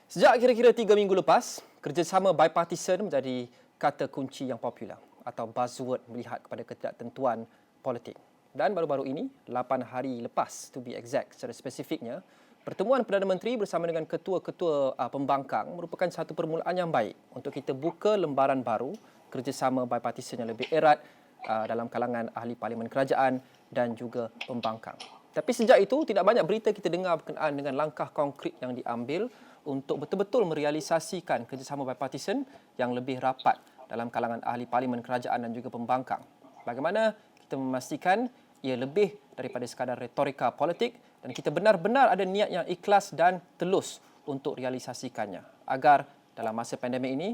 Sejak kira-kira 3 minggu lepas, kerjasama bipartisan menjadi kata kunci yang popular atau buzzword melihat kepada ketidaktentuan politik. Dan baru-baru ini, 8 hari lepas to be exact secara spesifiknya, pertemuan Perdana Menteri bersama dengan ketua-ketua pembangkang merupakan satu permulaan yang baik untuk kita buka lembaran baru kerjasama bipartisan yang lebih erat dalam kalangan ahli parlimen kerajaan dan juga pembangkang. Tapi sejak itu, tidak banyak berita kita dengar berkenaan dengan langkah konkret yang diambil untuk betul-betul merealisasikan kerjasama bipartisan yang lebih rapat dalam kalangan ahli parlimen kerajaan dan juga pembangkang. Bagaimana kita memastikan ia lebih daripada sekadar retorika politik dan kita benar-benar ada niat yang ikhlas dan telus untuk realisasikannya agar dalam masa pandemik ini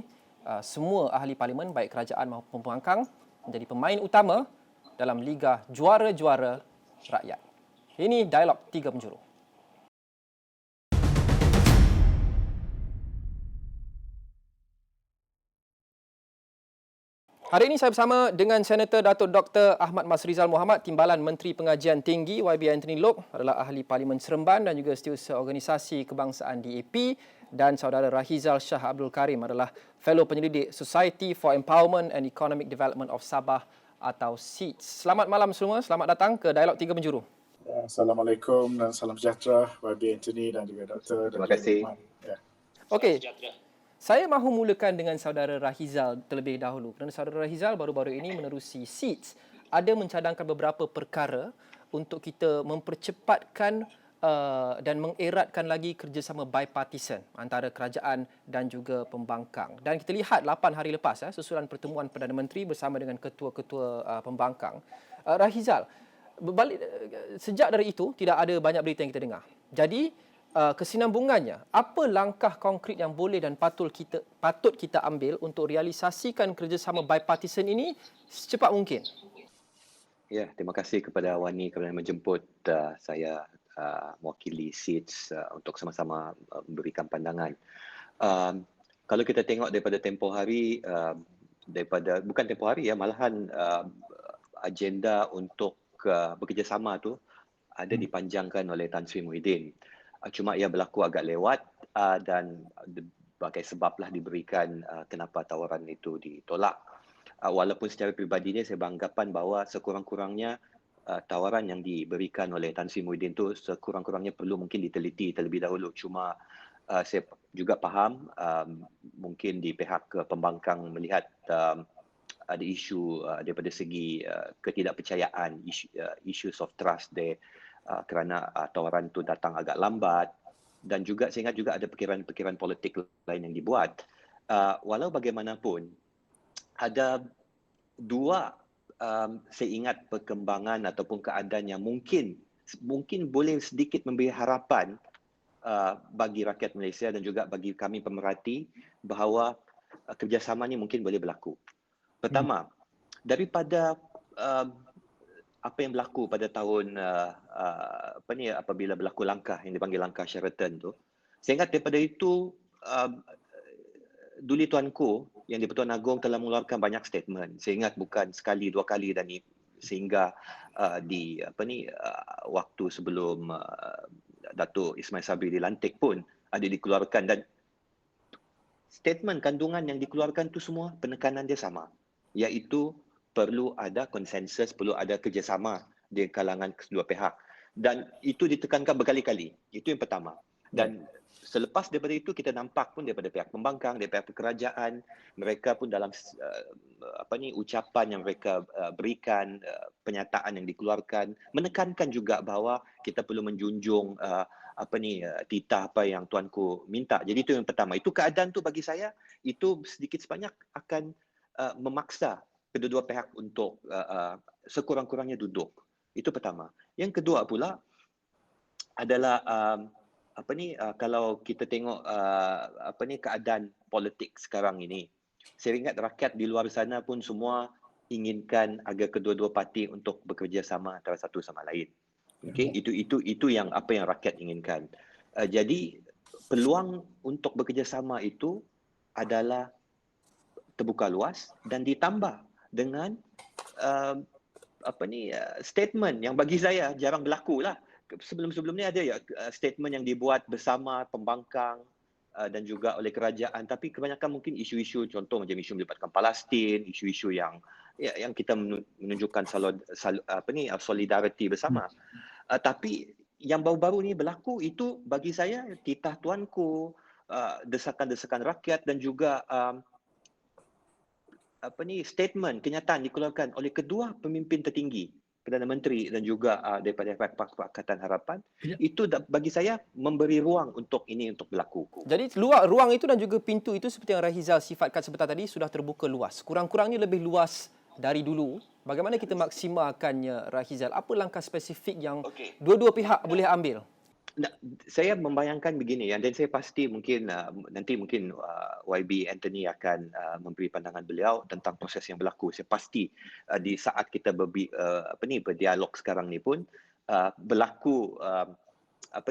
semua ahli parlimen baik kerajaan maupun pembangkang menjadi pemain utama dalam Liga Juara-Juara Rakyat. Ini Dialog 3 Penjuru. Hari ini saya bersama dengan Senator Datuk Dr. Ahmad Masrizal Mohamad, Timbalan Menteri Pengajian Tinggi YB Anthony Loke, adalah ahli Parlimen Seremban dan juga Setiausaha Organisasi Kebangsaan DAP, dan saudara Rahizal Shah Abdul Karim adalah Fellow Penyelidik Society for Empowerment and Economic Development of Sabah atau SEEDS. Selamat malam semua, selamat datang ke Dialog 3 Penjuru. Assalamualaikum dan salam sejahtera YB Anthony dan juga Dr. Terima kasih. Okey. Saya mahu mulakan dengan saudara Rahizal terlebih dahulu kerana saudara Rahizal baru-baru ini menerusi SEEDS ada mencadangkan beberapa perkara untuk kita mempercepatkan dan mengeratkan lagi kerjasama bipartisan antara kerajaan dan juga pembangkang. Dan kita lihat 8 hari lepas susulan pertemuan Perdana Menteri bersama dengan ketua-ketua pembangkang. Rahizal, sejak dari itu tidak ada banyak berita yang kita dengar. Jadi kesinambungannya, apa langkah konkret yang boleh dan patut kita ambil untuk realisasikan kerjasama bipartisan ini secepat mungkin? Ya, terima kasih kepada Wani kerana menjemput saya mewakili SEEDS untuk sama-sama memberikan pandangan. Kalau kita tengok daripada tempoh hari, bukan tempoh hari malahan agenda untuk bekerjasama tu ada dipanjangkan oleh Tan Sri Muhyiddin. Cuma ia berlaku agak lewat dan berbagai sebablah diberikan kenapa tawaran itu ditolak. Walaupun secara peribadinya saya beranggapan bahawa sekurang-kurangnya tawaran yang diberikan oleh Tan Sri Muhyiddin itu sekurang-kurangnya perlu mungkin diteliti terlebih dahulu. Cuma saya juga faham mungkin di pihak pembangkang melihat ada isu daripada segi ketidakpercayaan, issues of trust there. Kerana tawaran itu datang agak lambat dan juga saya ingat juga ada perkiraan-perkiraan politik lain yang dibuat. Walau bagaimanapun, ada dua saya ingat perkembangan ataupun keadaan yang mungkin boleh sedikit memberi harapan bagi rakyat Malaysia dan juga bagi kami pemerhati bahawa kerjasama ini mungkin boleh berlaku. Pertama, daripada apa yang berlaku pada tahun apabila berlaku langkah yang dipanggil langkah Sheraton tu. Saya ingat daripada itu Duli Tuanku yang di-Pertuan Agong telah mengeluarkan banyak statement. Saya ingat bukan sekali dua kali dan sehingga waktu sebelum Datuk Ismail Sabri dilantik pun ada dikeluarkan dan statement kandungan yang dikeluarkan tu semua penekanan dia sama, iaitu perlu ada konsensus, perlu ada kerjasama di kalangan kedua pihak. Dan itu ditekankan berkali-kali. Itu yang pertama. Dan selepas daripada itu kita nampak pun daripada pihak pembangkang, daripada pihak kerajaan, mereka pun dalam ucapan yang mereka berikan, penyataan yang dikeluarkan, menekankan juga bahawa kita perlu menjunjung titah apa yang tuanku minta. Jadi itu yang pertama. Itu keadaan tu bagi saya itu sedikit sebanyak akan memaksa kedua pihak untuk sekurang-kurangnya duduk. Itu pertama. Yang kedua pula adalah kalau kita tengok keadaan politik sekarang ini. Saya ingat rakyat di luar sana pun semua inginkan agar kedua-dua parti untuk bekerja sama antara satu sama lain. Okey, itu yang apa yang rakyat inginkan. Jadi peluang untuk bekerja sama itu adalah terbuka luas dan ditambah dengan statement yang bagi saya jarang berlaku lah. Sebelum-sebelum ni ada statement yang dibuat bersama pembangkang, dan juga oleh kerajaan, tapi kebanyakan mungkin isu-isu contoh macam isu melibatkan Palestin, isu-isu yang kita menunjukkan solidariti bersama. Tapi yang baru-baru ni berlaku itu bagi saya titah tuanku, desakan-desakan rakyat dan juga statement kenyataan dikeluarkan oleh kedua pemimpin tertinggi, Perdana Menteri dan juga daripada Pakatan Harapan, itu bagi saya memberi ruang untuk ini untuk berlaku. Jadi ruang itu dan juga pintu itu seperti yang Rahizal sifatkan sebentar tadi sudah terbuka luas. Kurang-kurangnya lebih luas dari dulu. Bagaimana kita maksimalkannya, Rahizal? Apa langkah spesifik yang dua-dua pihak boleh ambil? Saya membayangkan begini dan saya pasti mungkin nanti mungkin YB Anthony akan memberi pandangan beliau tentang proses yang berlaku. Saya pasti di saat kita berdialog sekarang ni pun berlaku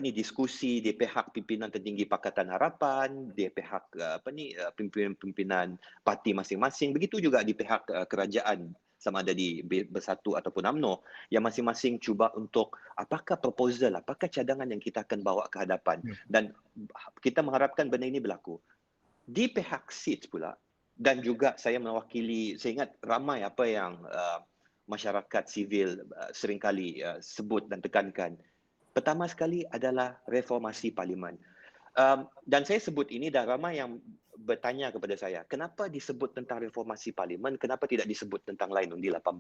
diskusi di pihak pimpinan tertinggi Pakatan Harapan, di pihak pimpinan parti masing-masing, begitu juga di pihak kerajaan sama ada di Bersatu ataupun UMNO, yang masing-masing cuba untuk apakah proposal, apakah cadangan yang kita akan bawa ke hadapan. Dan kita mengharapkan benda ini berlaku. Di pihak SEEDS pula, dan juga saya mewakili, saya ingat ramai apa yang masyarakat sivil seringkali sebut dan tekankan. Pertama sekali adalah reformasi parlimen. Dan saya sebut ini dan ramai yang bertanya kepada saya, kenapa disebut tentang reformasi parlimen, kenapa tidak disebut tentang lain undi 18?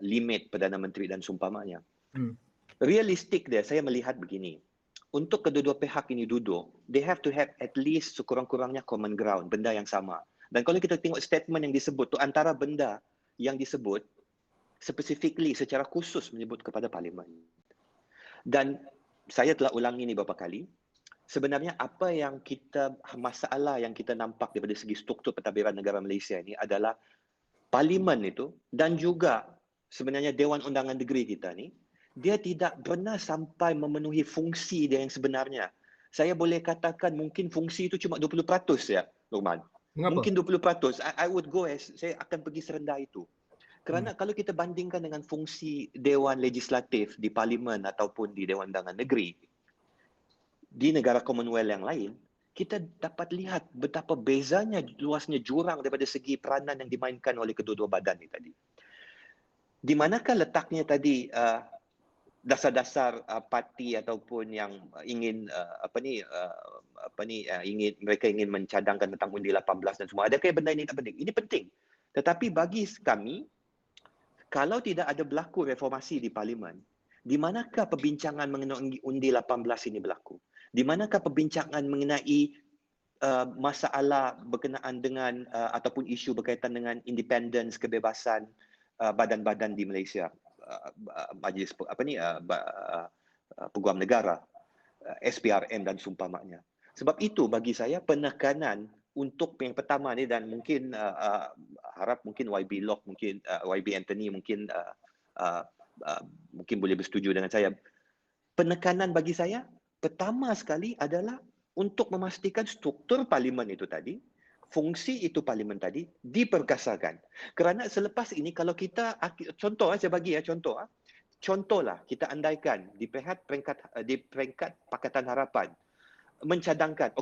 Limit Perdana Menteri dan seumpamanya. Realistik dia, saya melihat begini. Untuk kedua-dua pihak ini duduk, they have to have at least sekurang-kurangnya common ground, benda yang sama. Dan kalau kita tengok statement yang disebut tu, antara benda yang disebut specifically secara khusus menyebut kepada parlimen. Dan saya telah ulangi ini beberapa kali. Sebenarnya masalah yang kita nampak daripada segi struktur pentadbiran negara Malaysia ini adalah parlimen itu dan juga sebenarnya Dewan Undangan Negeri kita ni, dia tidak pernah sampai memenuhi fungsi dia yang sebenarnya. Saya boleh katakan mungkin fungsi itu cuma 20% ya, Luqman. Mungkin 20%. I would go saya akan pergi serendah itu. Kerana kalau kita bandingkan dengan fungsi Dewan Legislatif di Parlimen ataupun di Dewan Undangan Negeri, di negara Commonwealth yang lain, kita dapat lihat betapa bezanya luasnya jurang daripada segi peranan yang dimainkan oleh kedua-dua badan ini tadi. Di manakah letaknya tadi dasar-dasar parti ataupun yang ingin mereka ingin mencadangkan tentang undi 18 dan semua. Adakah benda ini tak penting? Ini penting. Tetapi bagi kami, kalau tidak ada berlaku reformasi di parlimen, di manakah perbincangan mengenai undi 18 ini berlaku? Di manakah perbincangan mengenai masalah berkenaan dengan ataupun isu berkaitan dengan independence, kebebasan badan-badan di Malaysia, majlis peguam negara, SPRM dan seumpamanya. Sebab itu bagi saya penekanan untuk yang pertama ni, dan mungkin harap mungkin YB Lock, mungkin YB Anthony mungkin boleh bersetuju dengan saya. Penekanan bagi saya pertama sekali adalah untuk memastikan struktur parlimen itu tadi, fungsi itu parlimen tadi diperkasakan. Kerana selepas ini kalau kita saya bagi contohlah kita andaikan di peringkat Pakatan Harapan mencadangkan,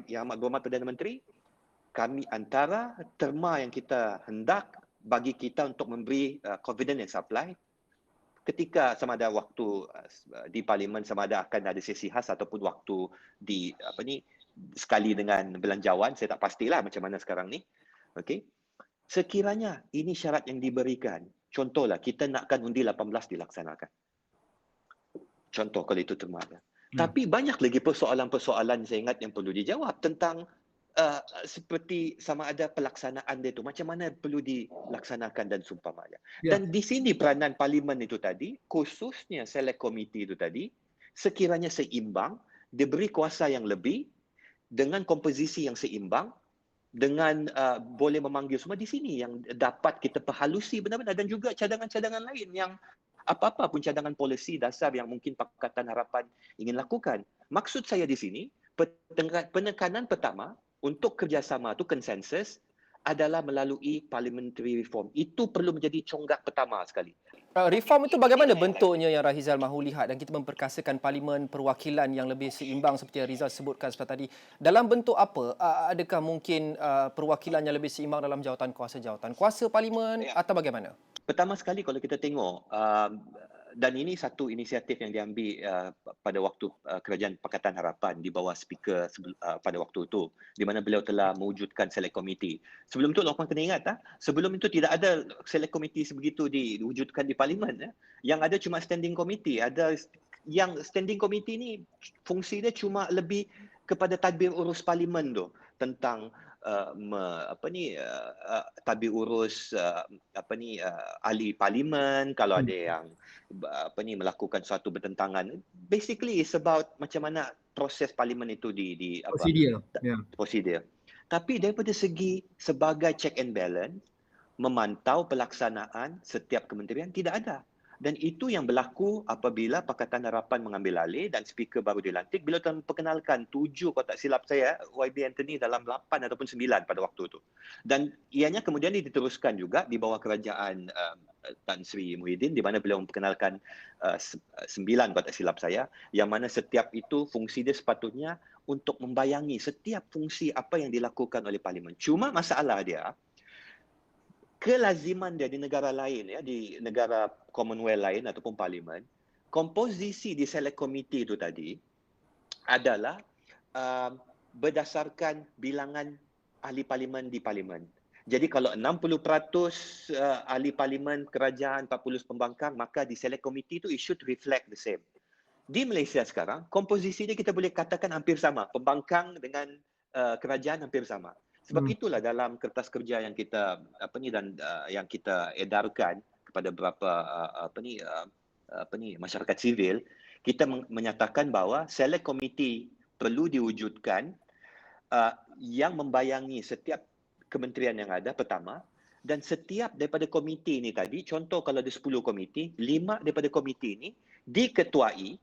Yang Amat Berhormat Perdana Menteri, kami antara terma yang kita hendak bagi kita untuk memberi confidence and supply ketika sama ada waktu di parlimen, sama ada akan ada sesi khas ataupun waktu di sekali dengan belanjawan, saya tak pastilah macam mana sekarang ni. Sekiranya ini syarat yang diberikan, contohlah kita nakkan undi 18 dilaksanakan. Contoh kalau itu terma. Tapi banyak lagi persoalan-persoalan saya ingat yang perlu dijawab tentang seperti sama ada pelaksanaan dia tu macam mana perlu dilaksanakan dan seumpamanya. Dan di sini peranan parlimen itu tadi, khususnya select committee itu tadi, sekiranya seimbang, diberi kuasa yang lebih dengan komposisi yang seimbang, dengan boleh memanggil semua di sini yang dapat kita perhalusi benar-benar, dan juga cadangan-cadangan lain yang apa-apa pun cadangan polisi dasar yang mungkin Pakatan Harapan ingin lakukan. Maksud saya di sini, penekanan pertama untuk kerjasama itu konsensus adalah melalui parliamentary reform. Itu perlu menjadi conggak pertama sekali. Reform itu bagaimana bentuknya yang Rahizal mahu lihat dan kita memperkasakan parlimen perwakilan yang lebih seimbang seperti yang Rizal sebutkan sebentar tadi. Dalam bentuk apa? Adakah mungkin perwakilan yang lebih seimbang dalam jawatan kuasa parlimen atau bagaimana? Pertama sekali kalau kita tengok dan ini satu inisiatif yang diambil pada waktu Kerajaan Pakatan Harapan di bawah speaker pada waktu itu, di mana beliau telah mewujudkan select committee. Sebelum itu Lokman kena ingat, sebelum itu tidak ada select committee sebegitu diwujudkan di parlimen. Yang ada cuma standing committee. Ada yang standing committee ni fungsi dia cuma lebih kepada tadbir urus parlimen tu, tentang tadbir urus ahli parlimen kalau ada yang melakukan suatu bertentangan. Basically it's about macam mana proses parlimen itu Prosedur. Ya. prosedur. Tapi daripada segi sebagai check and balance, memantau pelaksanaan setiap kementerian tidak ada. Dan itu yang berlaku apabila Pakatan Harapan mengambil alih dan speaker baru dilantik. Beliau telah memperkenalkan 7, kalau tak silap saya, YB Anthony dalam 8 ataupun 9 pada waktu itu. Dan ianya kemudian diteruskan juga di bawah kerajaan Tan Sri Muhyiddin, di mana beliau memperkenalkan 9 kalau tak silap saya, yang mana setiap itu fungsi dia sepatutnya untuk membayangi setiap fungsi apa yang dilakukan oleh parlimen. Cuma masalah dia, kelaziman dia di negara lain, di negara Commonwealth lain ataupun parlimen, komposisi di select committee itu tadi adalah berdasarkan bilangan ahli parlimen di parlimen. Jadi kalau 60% ahli parlimen kerajaan, 40 pembangkang, maka di select committee itu it should reflect the same. Di Malaysia sekarang, komposisi dia kita boleh katakan hampir sama. Pembangkang dengan kerajaan hampir sama. Sebab itulah dalam kertas kerja yang kita yang kita edarkan kepada beberapa masyarakat sivil, kita menyatakan bahawa select committee perlu diwujudkan yang membayangi setiap kementerian yang ada pertama, dan setiap daripada komiti ini tadi, contoh kalau ada 10 komiti, 5 daripada komiti ini diketuai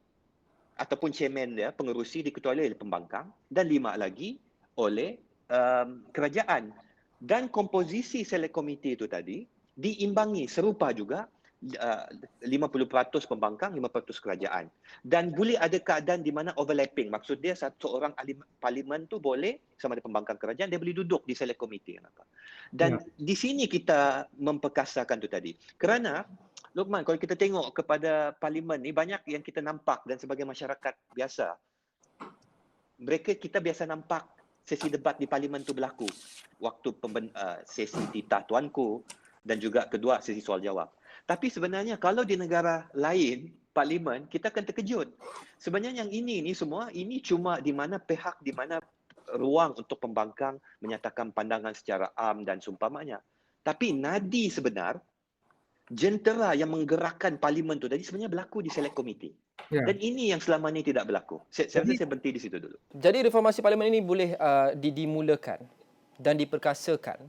ataupun chairman dia, pengerusi diketuai oleh pembangkang, dan 5 lagi oleh kerajaan. Dan komposisi select committee itu tadi diimbangi serupa juga 50% pembangkang, 5% kerajaan. Dan boleh ada keadaan di mana overlapping. Maksud dia seorang ahli parlimen tu boleh sama ada pembangkang kerajaan, dia boleh duduk di select committee. Dan di sini kita memperkasakan tu tadi. Kerana Luqman, kalau kita tengok kepada parlimen ni, banyak yang kita nampak dan sebagai masyarakat biasa, kita biasa nampak sesi debat di parlimen tu berlaku waktu sesi titah tuanku dan juga kedua sesi soal jawab. Tapi sebenarnya kalau di negara lain parlimen, kita akan terkejut. Sebenarnya yang ini semua ini cuma di mana ruang untuk pembangkang menyatakan pandangan secara am dan seumpamanya. Tapi nadi sebenar, jentera yang menggerakkan parlimen tu tadi sebenarnya berlaku di select committee. Ya. Dan ini yang selama ini tidak berlaku. Saya rasa saya berhenti di situ dulu. Jadi reformasi parlimen ini boleh dimulakan dan diperkasakan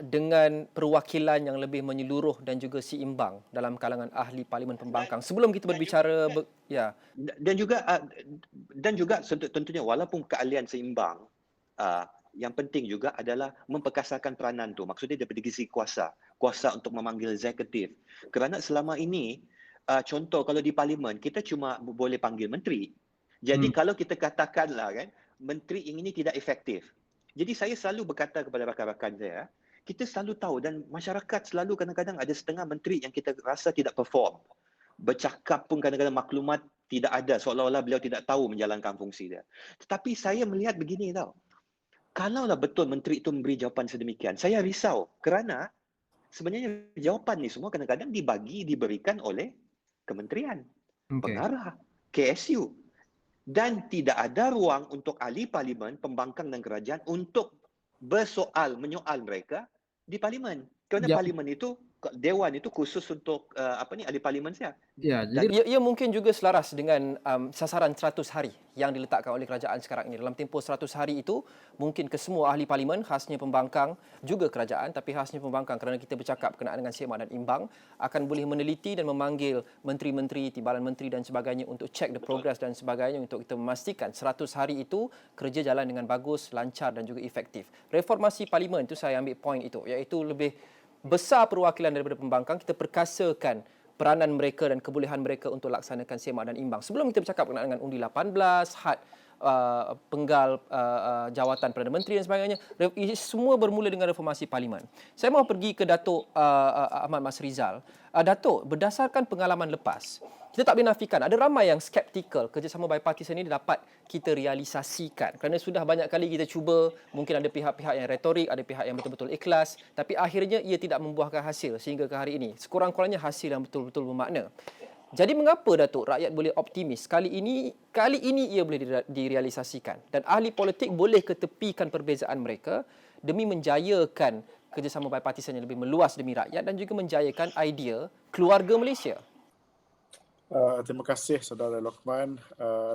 dengan perwakilan yang lebih menyeluruh dan juga seimbang dalam kalangan ahli parlimen pembangkang. Sebelum kita berbicara dan juga tentunya walaupun keahlian seimbang, yang penting juga adalah memperkasakan peranan tu. Maksudnya daripada segi kuasa untuk memanggil eksekutif. Kerana selama ini contoh kalau di parlimen kita cuma boleh panggil menteri. Jadi kalau kita katakanlah kan menteri ini tidak efektif. Jadi saya selalu berkata kepada rakan-rakan saya, kita selalu tahu dan masyarakat selalu kadang-kadang ada setengah menteri yang kita rasa tidak perform. Bercakap pun kadang-kadang maklumat tidak ada, seolah-olah beliau tidak tahu menjalankan fungsi dia. Tetapi saya melihat begini tau. Kalaulah betul menteri itu memberi jawapan sedemikian, saya risau kerana sebenarnya jawapan ni semua kadang-kadang diberikan oleh kementerian, pengarah, KSU. Dan tidak ada ruang untuk ahli parlimen, pembangkang dan kerajaan untuk menyoal mereka di parlimen. Kerana parlimen itu, dewan itu khusus untuk ahli parlimen saja. Ya, jadi ia mungkin juga selaras dengan sasaran 100 hari yang diletakkan oleh kerajaan sekarang ini. Dalam tempoh 100 hari itu, mungkin kesemua ahli parlimen, khasnya pembangkang, juga kerajaan, tapi khasnya pembangkang kerana kita bercakap berkenaan dengan seimbang dan imbang, akan boleh meneliti dan memanggil menteri-menteri, timbalan menteri dan sebagainya untuk check the progress dan sebagainya untuk kita memastikan 100 hari itu kerja jalan dengan bagus, lancar dan juga efektif. Reformasi parlimen itu saya ambil poin itu, iaitu lebih besar perwakilan daripada pembangkang, kita perkasakan peranan mereka dan kebolehan mereka untuk laksanakan semak dan imbang. Sebelum kita bercakap berkenaan dengan undi 18, had penggal jawatan Perdana Menteri dan sebagainya, ini semua bermula dengan reformasi parlimen. Saya mahu pergi ke Datuk Ahmad Mas Rizal. Datuk, berdasarkan pengalaman lepas, kita tak boleh nafikan ada ramai yang skeptikal kerjasama bipartisan ini dapat kita realisasikan kerana sudah banyak kali kita cuba, mungkin ada pihak-pihak yang retorik, ada pihak yang betul-betul ikhlas, tapi akhirnya ia tidak membuahkan hasil sehingga ke hari ini. Sekurang-kurangnya hasil yang betul-betul bermakna. Jadi mengapa Datuk rakyat boleh optimis kali ini ia boleh direalisasikan dan ahli politik boleh ketepikan perbezaan mereka demi menjayakan kerjasama bipartisan yang lebih meluas demi rakyat dan juga menjayakan idea keluarga Malaysia? Terima kasih Saudara Lokman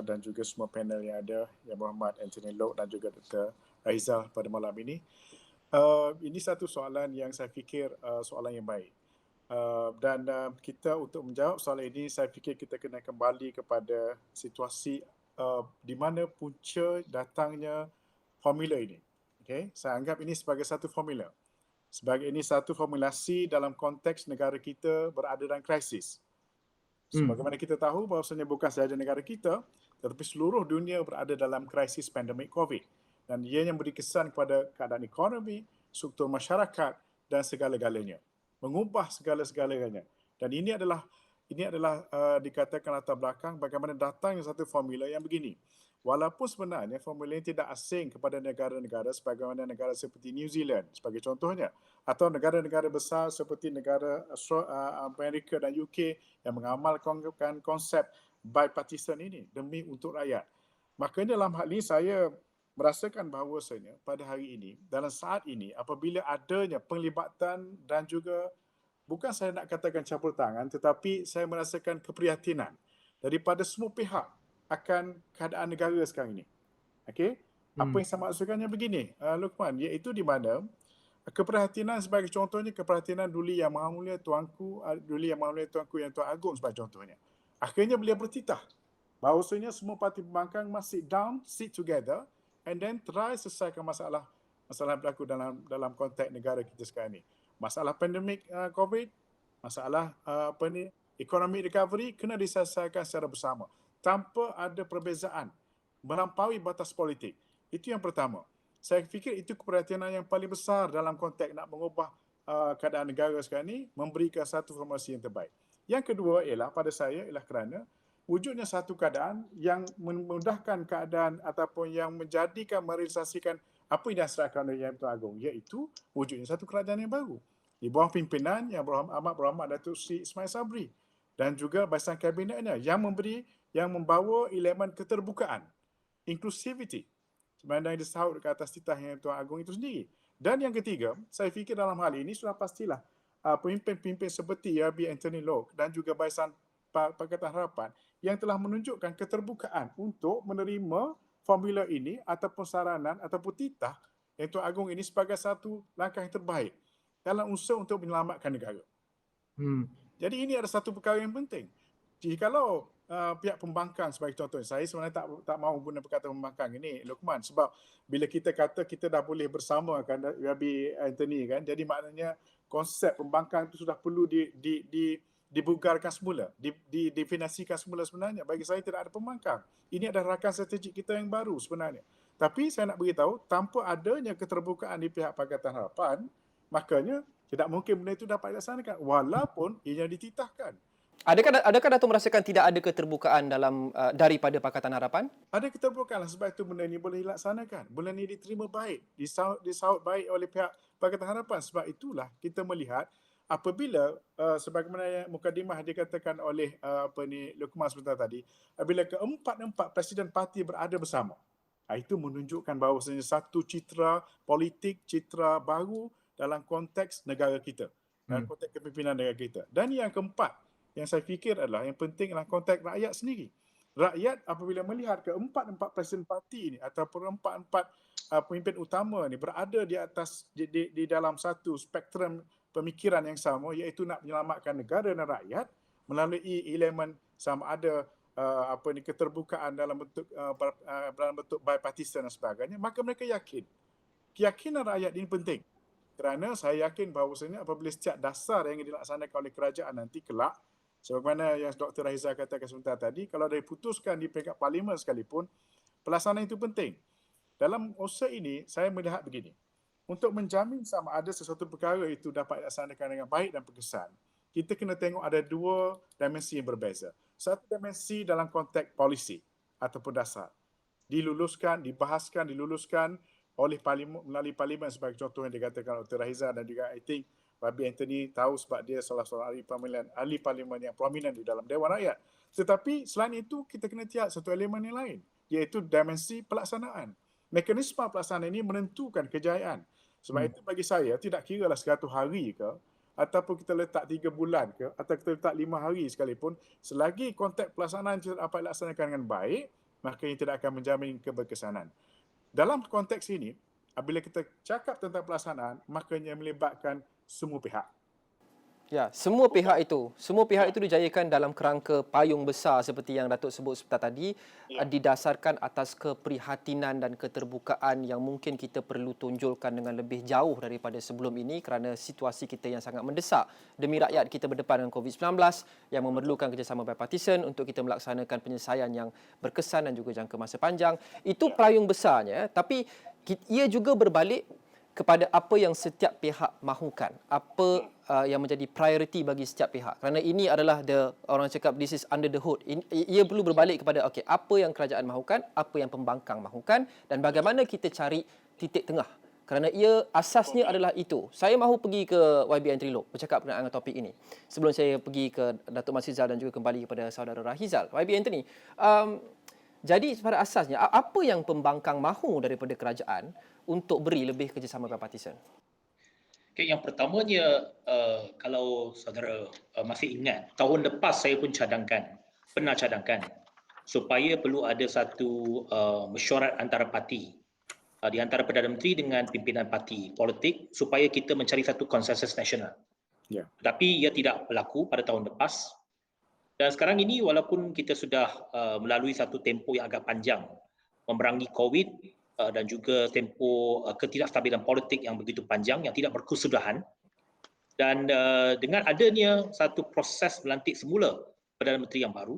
dan juga semua panel yang ada, Yang Berhormat Anthony Loke dan juga Dr. Raizal pada malam ini. Ini satu soalan yang saya fikir soalan yang baik. Dan kita untuk menjawab soalan ini, saya fikir kita kena kembali kepada situasi di mana punca datangnya formula ini. Okay? Saya anggap ini sebagai satu formula. Sebagai ini satu formulasi dalam konteks negara kita berada dalam krisis. Sebagaimana kita tahu bahawasanya bukan sahaja negara kita, tetapi seluruh dunia berada dalam krisis pandemik COVID. Dan ia yang beri kesan kepada keadaan ekonomi, struktur masyarakat dan segala-galanya. Mengubah segala-galanya. Dan ini adalah dikatakan latar belakang bagaimana datangnya satu formula yang begini. Walaupun sebenarnya formula ini tidak asing kepada negara-negara sebagaimana negara seperti New Zealand sebagai contohnya, atau negara-negara besar seperti negara Amerika dan UK yang mengamalkan konsep bipartisan ini demi untuk rakyat. Makanya dalam hal ini saya merasakan bahawasanya pada hari ini, dalam saat ini, apabila adanya penglibatan dan juga, bukan saya nak katakan campur tangan, tetapi saya merasakan keprihatinan daripada semua pihak akan keadaan negara sekarang ini. Okey? Apa yang saya maksudkannya begini, Luqman, iaitu di mana keprihatinan sebagai contohnya, keprihatinan Duli Yang Maha Mulia Tuanku, Duli Yang Maha Mulia Tuanku Yang Tuan Agong sebagai contohnya. Akhirnya beliau bertitah bahawasanya semua parti pembangkang must sit together and then try selesaikan masalah yang berlaku dalam konteks negara kita sekarang ini. Masalah pandemik COVID, masalah economic recovery kena diselesaikan secara bersama tanpa ada perbezaan melampaui batas politik. Itu yang pertama. Saya fikir itu keperhatianan yang paling besar dalam konteks nak mengubah keadaan negara sekarang ini, memberikan satu formasi yang terbaik. Yang kedua ialah pada saya ialah kerana wujudnya satu keadaan yang memudahkan keadaan ataupun yang menjadikan merealisasikan apa yang diasrahkan oleh Yang Tuan Agong, iaitu wujudnya satu kerajaan yang baru di bawah pimpinan Yang Berhormat Datuk Seri Ismail Sabri dan juga barisan kabinetnya yang membawa elemen keterbukaan, inclusivity, sebagaimana yang disahut ke atas titah Yang Tuan Agong itu sendiri. Dan yang ketiga, saya fikir dalam hal ini sudah pastilah pemimpin-pemimpin seperti YB Anthony Loke dan juga barisan Pakatan Harapan yang telah menunjukkan keterbukaan untuk menerima formula ini ataupun saranan ataupun titah Yang Tuan Agong ini sebagai satu langkah yang terbaik dalam usaha untuk menyelamatkan negara. Jadi ini ada satu perkara yang penting. Jikalau pihak pembangkang sebagai contoh, saya sebenarnya tak mahu guna perkataan pembangkang ini, Luqman, sebab bila kita kata kita dah boleh bersama kan Rabi Anthony kan, jadi maknanya konsep pembangkang itu sudah perlu dibugarkan semula, didefinisikan semula sebenarnya. Bagi saya tidak ada pembangkang. Ini adalah rakan strategik kita yang baru sebenarnya. Tapi saya nak beritahu, tanpa adanya keterbukaan di pihak Pakatan Harapan, makanya tidak mungkin benda itu dapat dilaksanakan walaupun ia dititahkan. Adakah Datuk merasakan tidak ada keterbukaan daripada Pakatan Harapan? Ada keterbukaan lah, sebab itu benda ini boleh dilaksanakan. Benda ini diterima baik, disahut baik oleh pihak Pakatan Harapan. Sebab itulah kita melihat apabila sebagaimana mukadimah dikatakan oleh Luqman sebentar tadi, apabila keempat Presiden parti berada bersama, itu menunjukkan bahawasanya satu citra politik, citra baru dalam konteks negara kita, dalam konteks kepimpinan negara kita. Dan yang keempat, yang saya fikir adalah yang penting adalah konteks rakyat sendiri. Rakyat apabila melihat keempat presiden parti ini ataupun empat pemimpin utama ini berada di atas di dalam satu spektrum pemikiran yang sama, iaitu nak menyelamatkan negara dan rakyat melalui elemen sama ada keterbukaan dalam bentuk bipartisan dan sebagainya, maka mereka yakin. Keyakinan rakyat ini penting. Kerana saya yakin bahawasanya apabila setiap dasar yang dilaksanakan oleh kerajaan nanti kelak, sebagaimana yang Dr. Rahiza katakan sebentar tadi, kalau ada diputuskan di peringkat parlimen sekalipun, pelaksanaan itu penting. Dalam usaha ini, saya melihat begini. Untuk menjamin sama ada sesuatu perkara itu dapat dilaksanakan dengan baik dan berkesan, kita kena tengok ada dua dimensi yang berbeza. Satu dimensi dalam konteks polisi ataupun dasar. Dibahaskan, diluluskan oleh parlimen, melalui parlimen sebagai contoh yang dikatakan Dr. Rahiza, dan juga I think Babi Anthony tahu sebab dia salah seorang ahli parlimen yang prominent di dalam Dewan Rakyat. Tetapi selain itu, kita kena lihat satu elemen yang lain, iaitu dimensi pelaksanaan. Mekanisme pelaksanaan ini menentukan kejayaan. Sebab itu bagi saya, tidak kira lah 100 hari ke, ataupun kita letak 3 bulan ke, atau kita letak 5 hari sekalipun, selagi konteks pelaksanaan tidak dapat dilaksanakan dengan baik, maka ini tidak akan menjamin keberkesanan. Dalam konteks ini, apabila kita cakap tentang pelaksanaan, makanya melibatkan semua pihak. Ya, semua pihak itu dijayakan dalam kerangka payung besar seperti yang Datuk sebut sebentar tadi, didasarkan atas keprihatinan dan keterbukaan yang mungkin kita perlu tonjolkan dengan lebih jauh daripada sebelum ini kerana situasi kita yang sangat mendesak demi rakyat kita berdepan dengan COVID-19 yang memerlukan kerjasama bipartisan untuk kita melaksanakan penyelesaian yang berkesan dan juga jangka masa panjang. Itu payung besarnya, tapi ia juga berbalik kepada apa yang setiap pihak mahukan, apa yang menjadi prioriti bagi setiap pihak. Kerana ini adalah orang cakap this is under the hood. Ia perlu berbalik kepada apa yang kerajaan mahukan, apa yang pembangkang mahukan dan bagaimana kita cari titik tengah. Kerana ia asasnya adalah itu. Saya mahu pergi ke YB Anthony Loke bercakap berkenaan dengan topik ini. Sebelum saya pergi ke Datuk Masizal dan juga kembali kepada saudara Rahizal. YB Anthony, jadi pada asasnya apa yang pembangkang mahu daripada kerajaan untuk beri lebih kerjasama bipartisan? Okay, yang pertamanya, kalau saudara masih ingat, tahun lepas saya pun pernah cadangkan supaya perlu ada satu mesyuarat antara parti, di antara Perdana Menteri dengan pimpinan parti politik supaya kita mencari satu konsensus nasional. Ya. Tapi ia tidak berlaku pada tahun lepas. Dan sekarang ini walaupun kita sudah melalui satu tempoh yang agak panjang memerangi COVID, dan juga tempoh ketidakstabilan politik yang begitu panjang yang tidak berkesudahan, dan dengan adanya satu proses melantik semula Perdana Menteri yang baru,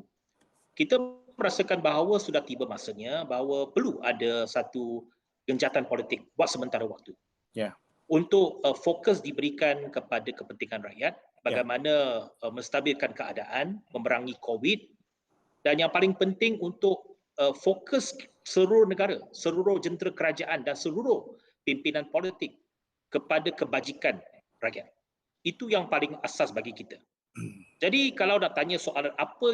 kita merasakan bahawa sudah tiba masanya bahawa perlu ada satu genjatan politik buat sementara waktu. Ya. Untuk fokus diberikan kepada kepentingan rakyat, bagaimana menstabilkan keadaan, memerangi COVID, dan yang paling penting untuk fokus seluruh negara, seluruh jentera kerajaan dan seluruh pimpinan politik kepada kebajikan rakyat. Itu yang paling asas bagi kita. Jadi kalau nak tanya soalan apa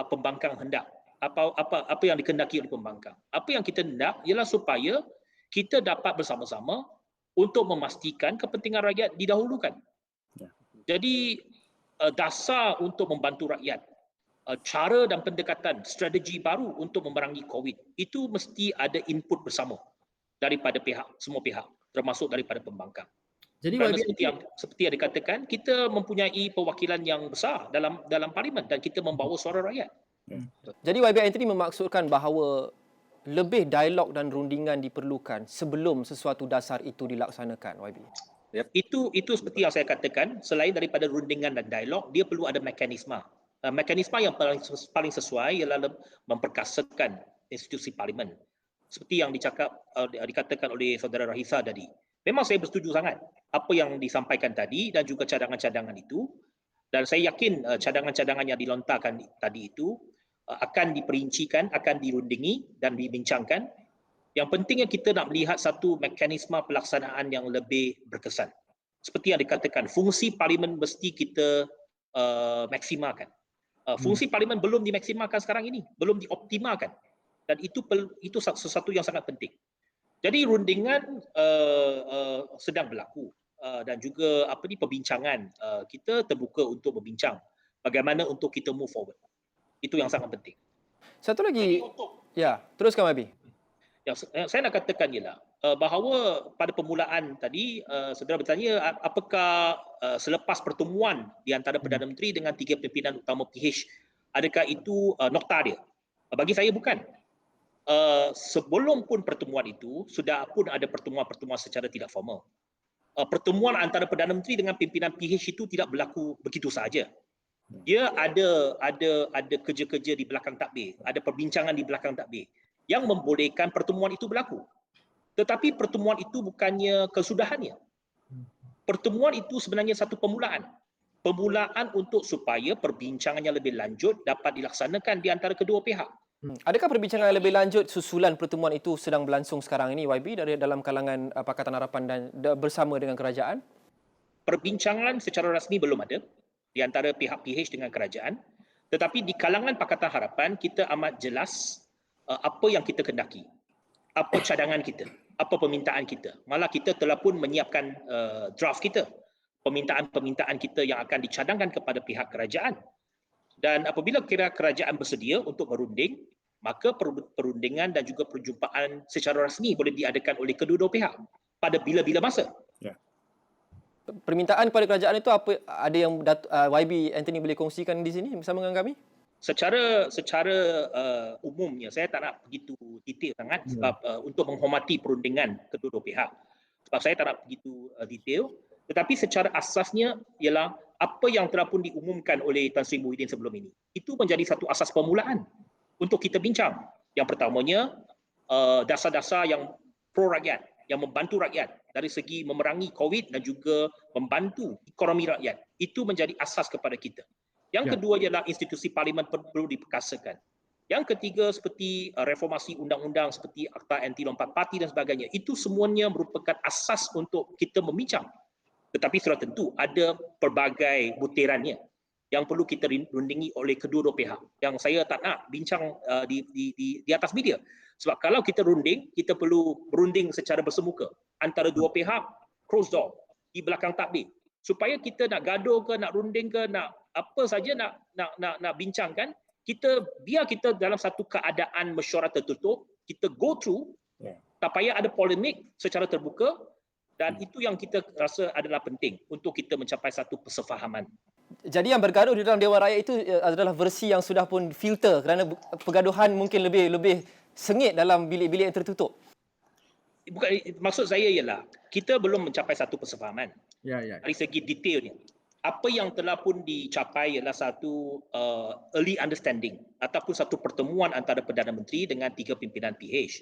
pembangkang hendak, apa yang dikehendaki oleh pembangkang, apa yang kita hendak ialah supaya kita dapat bersama-sama untuk memastikan kepentingan rakyat didahulukan. Jadi dasar untuk membantu rakyat, cara dan pendekatan, strategi baru untuk memerangi COVID, itu mesti ada input bersama daripada semua pihak, termasuk daripada pembangkang. Jadi seperti yang dikatakan, kita mempunyai perwakilan yang besar dalam parlimen dan kita membawa suara rakyat. Jadi YB Anthony memaksudkan bahawa lebih dialog dan rundingan diperlukan sebelum sesuatu dasar itu dilaksanakan, YB. Itu seperti yang saya katakan, selain daripada rundingan dan dialog, dia perlu ada mekanisme. Mekanisme yang paling sesuai ialah memperkasakan institusi parlimen. Seperti yang dikatakan oleh saudara Rahiza tadi. Memang saya bersetuju sangat apa yang disampaikan tadi dan juga cadangan-cadangan itu. Dan saya yakin cadangan-cadangan yang dilontarkan tadi itu akan diperincikan, akan dirundingi dan dibincangkan. Yang pentingnya kita nak melihat satu mekanisme pelaksanaan yang lebih berkesan. Seperti yang dikatakan, fungsi parlimen mesti kita maksimalkan. Fungsi parlimen belum dimaksimalkan sekarang ini, belum dioptimalkan, dan itu sesuatu yang sangat penting. Jadi rundingan sedang berlaku dan juga perbincangan, kita terbuka untuk berbincang bagaimana untuk kita move forward. Itu yang sangat penting. Satu lagi, teruskan YB. Yang saya nak katakan ialah bahawa pada permulaan tadi saudara bertanya apakah selepas pertemuan di antara Perdana Menteri dengan 3 pimpinan utama PH, adakah itu nokta dia? Bagi saya bukan. Sebelum pun pertemuan itu sudah pun ada pertemuan-pertemuan secara tidak formal. pertemuan antara Perdana Menteri dengan pimpinan PH itu tidak berlaku begitu saja. Dia ada kerja-kerja di belakang takbir, ada perbincangan di belakang takbir yang membolehkan pertemuan itu berlaku. Tetapi pertemuan itu bukannya kesudahannya. Pertemuan itu sebenarnya satu permulaan. Permulaan untuk supaya perbincangannya lebih lanjut dapat dilaksanakan di antara kedua pihak. Adakah perbincangan yang lebih lanjut susulan pertemuan itu sedang berlangsung sekarang ini, YB, dari dalam kalangan Pakatan Harapan dan bersama dengan kerajaan? Perbincangan secara rasmi belum ada di antara pihak PH dengan kerajaan. Tetapi di kalangan Pakatan Harapan, kita amat jelas apa yang kita kendaki. Apa cadangan kita, apa permintaan kita. Malah kita telah pun menyiapkan draft kita. Permintaan-permintaan kita yang akan dicadangkan kepada pihak kerajaan. Dan apabila kira kerajaan bersedia untuk berunding, maka perundingan dan juga perjumpaan secara rasmi boleh diadakan oleh kedua-dua pihak pada bila-bila masa. Permintaan kepada kerajaan itu apa, ada yang YB Anthony boleh kongsikan di sini bersama dengan kami? Secara umumnya saya tak nak begitu detail sangat sebab untuk menghormati perundingan kedua-dua pihak. Sebab saya tak nak begitu detail, tetapi secara asasnya ialah apa yang telah pun diumumkan oleh Tan Sri Muhyiddin sebelum ini. Itu menjadi satu asas permulaan untuk kita bincang. Yang pertamanya dasar-dasar yang pro rakyat, yang membantu rakyat dari segi memerangi COVID dan juga membantu ekonomi rakyat. Itu menjadi asas kepada kita. Yang kedua ialah institusi parlimen perlu diperkasakan. Yang ketiga seperti reformasi undang-undang seperti Akta Anti Lompat Parti dan sebagainya. Itu semuanya merupakan asas untuk kita membincang. Tetapi sudah tentu ada pelbagai butirannya yang perlu kita rundingi oleh kedua-dua pihak. Yang saya tak nak bincang di atas media. Sebab kalau kita runding, kita perlu berunding secara bersemuka antara dua pihak, closed door, di belakang takbir. Supaya kita nak gaduh ke, nak runding ke, nak apa saja nak bincangkan, biar kita dalam satu keadaan mesyuarat tertutup, kita go through, tak payah ada polemik secara terbuka, dan itu yang kita rasa adalah penting untuk kita mencapai satu persefahaman. Jadi yang bergaduh di dalam Dewan Rakyat itu adalah versi yang sudah pun filter kerana pergaduhan mungkin lebih sengit dalam bilik-bilik yang tertutup. Bukan, maksud saya ialah kita belum mencapai satu persefahaman. Dari segi detailnya. Apa yang telah pun dicapai ialah satu early understanding ataupun satu pertemuan antara Perdana Menteri dengan 3 pimpinan PH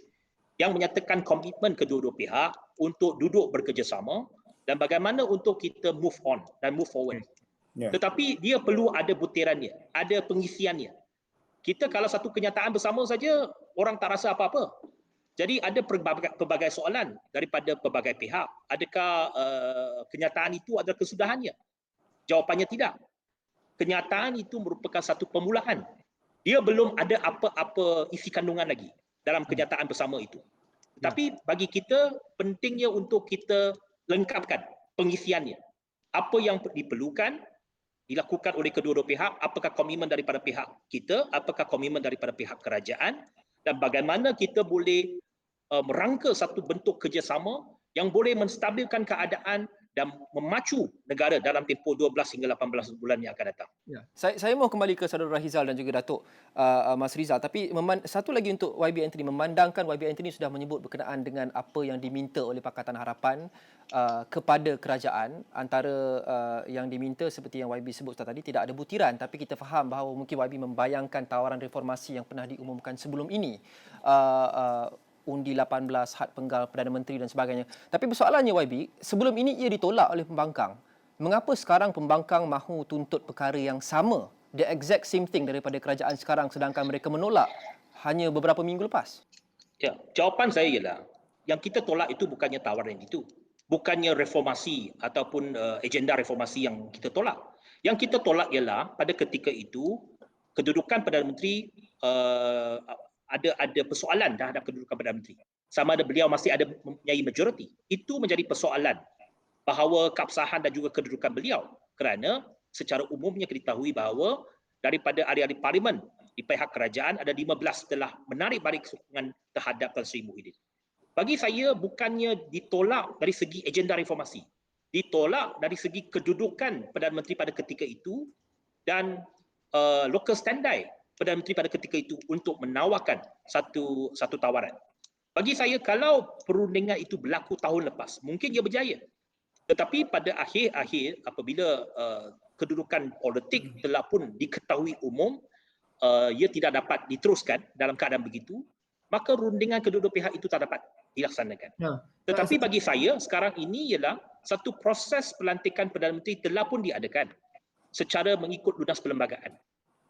yang menyatakan komitmen kedua-dua pihak untuk duduk bekerjasama dan bagaimana untuk kita move on dan move forward. Tetapi dia perlu ada butirannya, ada pengisiannya. Kita kalau satu kenyataan bersama saja, orang tak rasa apa-apa. Jadi ada pelbagai soalan daripada pelbagai pihak. Adakah kenyataan itu adalah kesudahannya? Jawapannya tidak. Kenyataan itu merupakan satu permulaan. Dia belum ada apa-apa isi kandungan lagi dalam kenyataan bersama itu. Tetapi bagi kita, pentingnya untuk kita lengkapkan pengisiannya. Apa yang diperlukan, dilakukan oleh kedua-dua pihak, apakah komitmen daripada pihak kita, apakah komitmen daripada pihak kerajaan, dan bagaimana kita boleh merangka satu bentuk kerjasama yang boleh menstabilkan keadaan dan memacu negara dalam tempoh 12 hingga 18 bulan yang akan datang. Saya mahu kembali ke Saudara Rahizal dan juga Datuk Mas Rizal. Tapi satu lagi untuk YB Anthony, memandangkan YB Anthony sudah menyebut berkenaan dengan apa yang diminta oleh Pakatan Harapan kepada kerajaan. Antara yang diminta seperti yang YB sebut tadi, tidak ada butiran. Tapi kita faham bahawa mungkin YB membayangkan tawaran reformasi yang pernah diumumkan sebelum ini. Undi 18, had penggal Perdana Menteri dan sebagainya. Tapi persoalannya YB, sebelum ini ia ditolak oleh pembangkang. Mengapa sekarang pembangkang mahu tuntut perkara yang sama, the exact same thing daripada kerajaan sekarang sedangkan mereka menolak hanya beberapa minggu lepas? Ya, jawapan saya ialah yang kita tolak itu bukannya tawaran itu. Bukannya reformasi ataupun agenda reformasi yang kita tolak. Yang kita tolak ialah pada ketika itu kedudukan Perdana Menteri ada persoalan terhadap kedudukan Perdana Menteri. Sama ada beliau masih ada mempunyai majoriti. Itu menjadi persoalan bahawa keabsahan dan juga kedudukan beliau. Kerana secara umumnya kita ketahui bahawa daripada ahli-ahli parlimen di pihak kerajaan ada 15 telah menarik balik sokongan terhadap Tan Sri Muhyiddin. Bagi saya bukannya ditolak dari segi agenda reformasi. Ditolak dari segi kedudukan Perdana Menteri pada ketika itu dan local standby Perdana Menteri pada ketika itu untuk menawarkan satu tawaran. Bagi saya, kalau perundingan itu berlaku tahun lepas, mungkin dia berjaya. Tetapi pada akhir-akhir apabila kedudukan politik telah pun diketahui umum, ia tidak dapat diteruskan dalam keadaan begitu, maka rundingan kedua-dua pihak itu tak dapat dilaksanakan. Ya. Tetapi bagi saya sekarang ini ialah satu proses pelantikan Perdana Menteri telah pun diadakan secara mengikut lunas perlembagaan.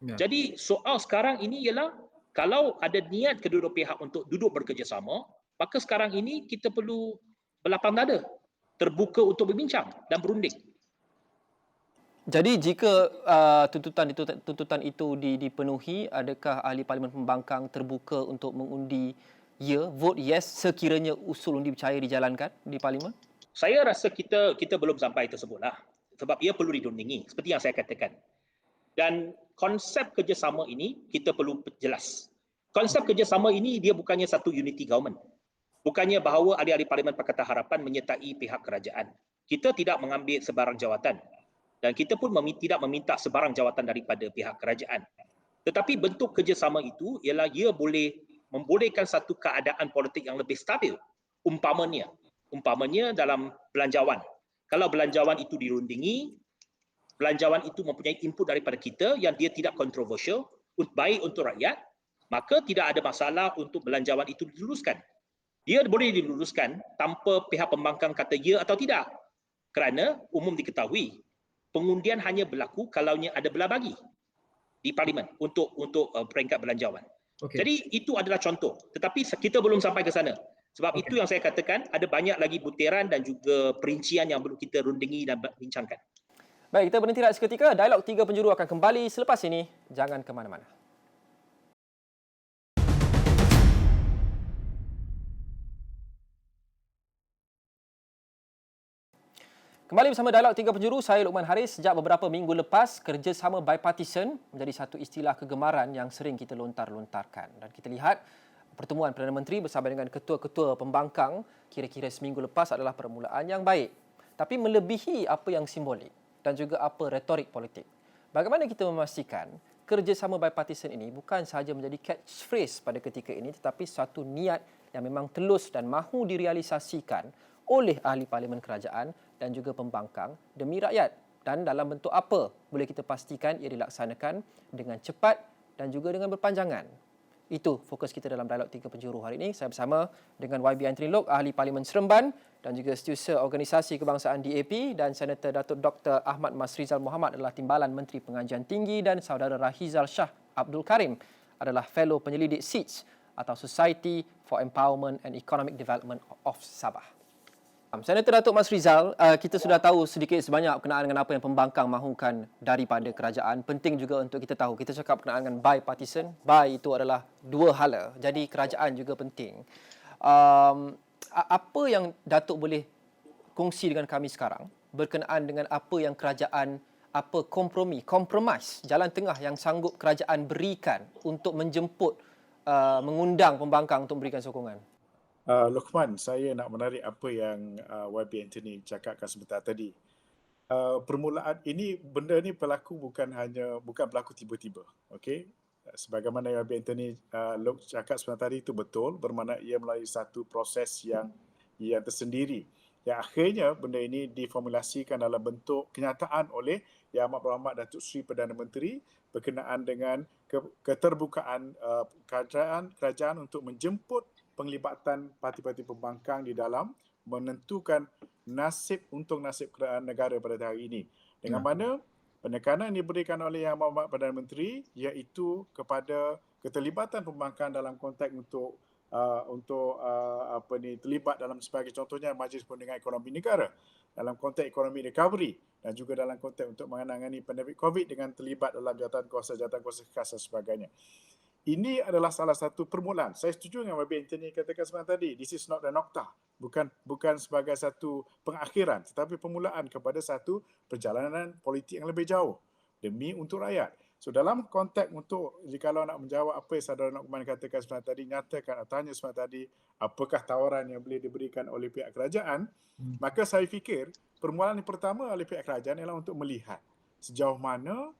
Ya. Jadi soal sekarang ini ialah kalau ada niat kedua-dua pihak untuk duduk bekerjasama, maka sekarang ini kita perlu berlapang dada, terbuka untuk berbincang dan berunding. Jadi jika tuntutan itu dipenuhi, adakah ahli Parlimen Pembangkang terbuka untuk mengundi ya, vote yes sekiranya usul undi percaya dijalankan di Parlimen? Saya rasa kita belum sampai tersebutlah. Sebab ia perlu dirundingi seperti yang saya katakan. Dan konsep kerjasama ini kita perlu jelas. Konsep kerjasama ini dia bukannya satu unity government. Bukannya bahawa ahli-ahli Parlimen Pakatan Harapan menyertai pihak kerajaan. Kita tidak mengambil sebarang jawatan. Dan kita pun tidak meminta sebarang jawatan daripada pihak kerajaan. Tetapi bentuk kerjasama itu ialah ia boleh membolehkan satu keadaan politik yang lebih stabil. Umpamanya dalam belanjawan. Kalau belanjawan itu dirundingi, belanjawan itu mempunyai input daripada kita yang dia tidak kontroversial, baik untuk rakyat, maka tidak ada masalah untuk belanjawan itu diluluskan. Dia boleh diluluskan tanpa pihak pembangkang kata ya atau tidak. Kerana umum diketahui, pengundian hanya berlaku kalau ada belah bagi di Parlimen untuk peringkat belanjawan. Okay. Jadi itu adalah contoh. Tetapi kita belum sampai ke sana. Sebab itu yang saya katakan ada banyak lagi butiran dan juga perincian yang perlu kita rundingi dan bincangkan. Baik, kita berhenti rehat seketika. Dialog 3 penjuru akan kembali selepas ini. Jangan ke mana-mana. Kembali bersama Dialog 3 Penjuru, saya Luqman Haris. Sejak beberapa minggu lepas, kerjasama bipartisan menjadi satu istilah kegemaran yang sering kita lontar-lontarkan. Dan kita lihat pertemuan Perdana Menteri bersama dengan ketua-ketua pembangkang kira-kira seminggu lepas adalah permulaan yang baik. Tapi melebihi apa yang simbolik dan juga apa retorik politik. Bagaimana kita memastikan kerjasama bipartisan ini bukan sahaja menjadi catchphrase pada ketika ini tetapi satu niat yang memang telus dan mahu direalisasikan oleh ahli parlimen kerajaan dan juga pembangkang demi rakyat, dan dalam bentuk apa boleh kita pastikan ia dilaksanakan dengan cepat dan juga dengan berpanjangan. Itu fokus kita dalam Dialog 3 Penjuru hari ini. Saya bersama dengan YB Anthony Loke, ahli Parlimen Seremban dan juga Setiausaha Organisasi Kebangsaan DAP, dan Senator Datuk Dr. Ahmad Masrizal Mohamad adalah Timbalan Menteri Pengajian Tinggi, dan saudara Rahizal Shah Abdul Karim adalah Fellow Penyelidik SEEDS atau Society for Empowerment and Economic Development of Sabah. Senator Datuk Mas Rizal, kita sudah tahu sedikit sebanyak berkenaan dengan apa yang pembangkang mahukan daripada kerajaan. Penting juga untuk kita tahu, kita cakap berkenaan dengan bipartisan. Bi itu adalah dua hala, jadi kerajaan juga penting. Apa yang Datuk boleh kongsi dengan kami sekarang berkenaan dengan apa yang kerajaan, apa kompromis, jalan tengah yang sanggup kerajaan berikan untuk menjemput, mengundang pembangkang untuk memberikan sokongan? Luqman, saya nak menarik apa yang YB Anthony cakapkan sebentar tadi. Permulaan ini, benda ni bukan berlaku tiba-tiba. Okey? Sebagaimana YB Anthony Loke cakap sebentar tadi, itu betul, bermakna ia melalui satu proses yang tersendiri. Yang akhirnya benda ini diformulasikan dalam bentuk kenyataan oleh Yang Amat Berhormat Datuk Seri Perdana Menteri berkenaan dengan keterbukaan kerajaan untuk menjemput penglibatan parti-parti pembangkang di dalam menentukan nasib negara pada hari ini. Dengan mana penekanan yang diberikan oleh Yang Amat Berhormat Perdana Menteri iaitu kepada keterlibatan pembangkang dalam konteks untuk terlibat dalam sebagai contohnya Majlis Perundingan Ekonomi Negara dalam konteks ekonomi recovery dan juga dalam konteks untuk menangani pandemik COVID dengan terlibat dalam jawatan kuasa khas dan sebagainya. Ini adalah salah satu permulaan. Saya setuju dengan YB Anthony katakan sebentar tadi. This is not the noktah. Bukan sebagai satu pengakhiran, tetapi permulaan kepada satu perjalanan politik yang lebih jauh demi untuk rakyat. So dalam konteks untuk, jikalau nak menjawab apa yang saudara Luqman katakan sebentar tadi, nyatakan atau tanya sebentar tadi, apakah tawaran yang boleh diberikan oleh pihak kerajaan, maka saya fikir permulaan yang pertama oleh pihak kerajaan ialah untuk melihat sejauh mana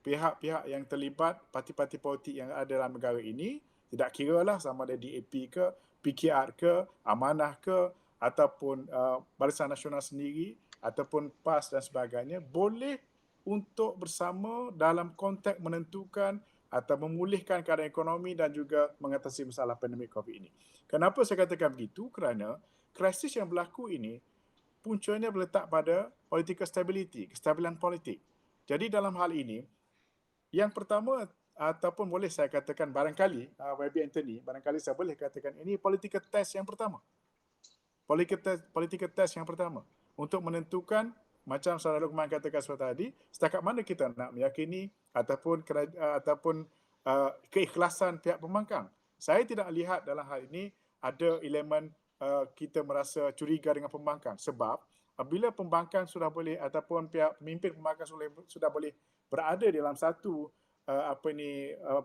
pihak-pihak yang terlibat, parti-parti politik yang ada dalam negara ini, tidak kira lah sama ada DAP ke, PKR ke, Amanah ke, ataupun Barisan Nasional sendiri, ataupun PAS dan sebagainya boleh untuk bersama dalam konteks menentukan atau memulihkan keadaan ekonomi dan juga mengatasi masalah pandemik COVID ini. Kenapa saya katakan begitu? Kerana krisis yang berlaku ini puncanya berletak pada political stability, kestabilan politik. Jadi dalam hal ini, yang pertama ataupun boleh saya katakan barangkali YB Anthony, barangkali saya boleh katakan ini political test yang pertama. Political test yang pertama untuk menentukan macam Saudara Luqman katakan seperti tadi, setakat mana kita nak meyakini ataupun keikhlasan pihak pembangkang. Saya tidak lihat dalam hal ini ada elemen kita merasa curiga dengan pembangkang sebab apabila pembangkang sudah boleh ataupun pihak pemimpin pembangkang sudah boleh berada dalam satu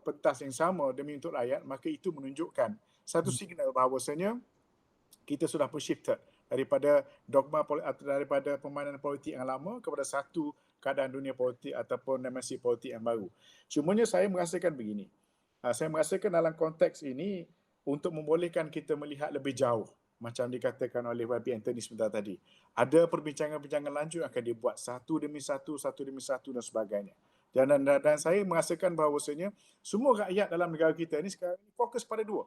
pentas yang sama demi untuk rakyat, maka itu menunjukkan satu signal bahawasanya kita sudah pun shifted daripada dogma daripada permainan politik yang lama kepada satu keadaan dunia politik ataupun dimensi politik yang baru. Cumanya saya merasakan begini. Saya merasakan dalam konteks ini untuk membolehkan kita melihat lebih jauh macam dikatakan oleh YB Anthony sebentar tadi. Ada perbincangan-perbincangan lanjut akan dibuat satu demi satu dan sebagainya. Dan saya merasakan bahawasanya semua rakyat dalam negara kita ini sekarang fokus pada dua.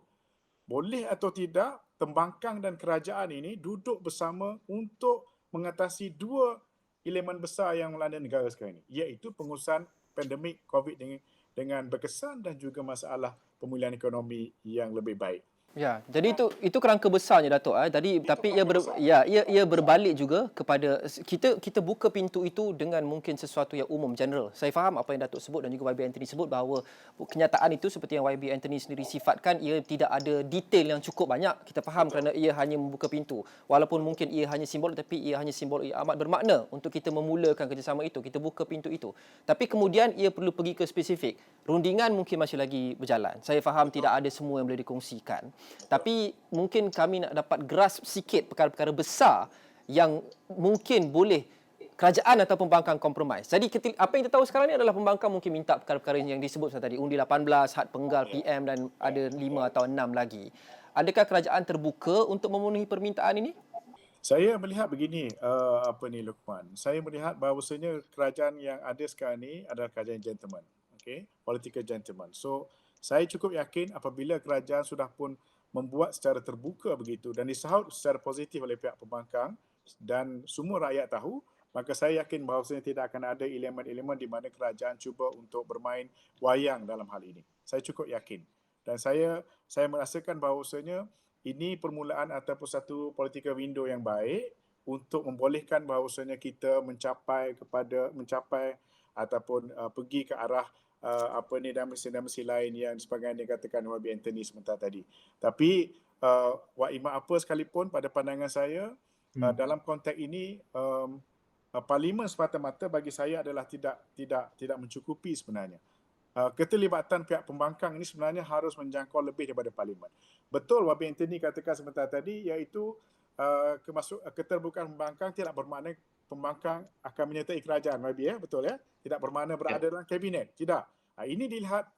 Boleh atau tidak pembangkang dan kerajaan ini duduk bersama untuk mengatasi dua elemen besar yang melanda negara sekarang ini, iaitu pengurusan pandemik COVID dengan berkesan dan juga masalah pemulihan ekonomi yang lebih baik. Ya, jadi itu kerangka besarnya Datuk. Tapi ia berbalik juga kepada kita buka pintu itu dengan mungkin sesuatu yang umum general. Saya faham apa yang Datuk sebut dan juga YB Anthony sebut bahawa kenyataan itu seperti yang YB Anthony sendiri sifatkan, ia tidak ada detail yang cukup banyak. Kita faham kerana ia hanya membuka pintu. Walaupun mungkin ia hanya simbol, tapi ia hanya simbol yang amat bermakna untuk kita memulakan kerjasama itu. Kita buka pintu itu. Tapi kemudian ia perlu pergi ke spesifik. Rundingan mungkin masih lagi berjalan. Saya faham tidak ada semua yang boleh dikongsikan. Tapi mungkin kami nak dapat grasp sikit perkara-perkara besar yang mungkin boleh kerajaan atau pembangkang kompromis. Jadi apa yang kita tahu sekarang ni adalah pembangkang mungkin minta perkara-perkara yang disebut tadi, undi 18, had penggal PM dan ada 5 atau 6 lagi. Adakah kerajaan terbuka untuk memenuhi permintaan ini? Saya melihat begini, Luqman. Saya melihat bahawasanya kerajaan yang ada sekarang ni adalah kerajaan gentleman. Okay? Political gentleman. So, saya cukup yakin apabila kerajaan sudah pun membuat secara terbuka begitu dan disahut secara positif oleh pihak pembangkang dan semua rakyat tahu, maka saya yakin bahawasanya tidak akan ada elemen-elemen di mana kerajaan cuba untuk bermain wayang dalam hal ini. Saya cukup yakin. Dan saya merasakan bahawasanya ini permulaan ataupun satu political window yang baik untuk membolehkan bahawasanya kita mencapai ataupun pergi ke arah dimensi lain yang sebagaimana dikatakan YB Anthony sebentar tadi. Tapi Wak apa sekalipun pada pandangan saya dalam konteks ini parlimen semata-mata bagi saya adalah tidak mencukupi sebenarnya. Keterlibatan pihak pembangkang ini sebenarnya harus menjangkau lebih daripada parlimen. Betul YB Anthony katakan sebentar tadi, iaitu keterbukaan pembangkang tidak bermakna pembangkang akan menyertai kerajaan, YB, betul ya? Tidak bermakna berada dalam kabinet, tidak. Ini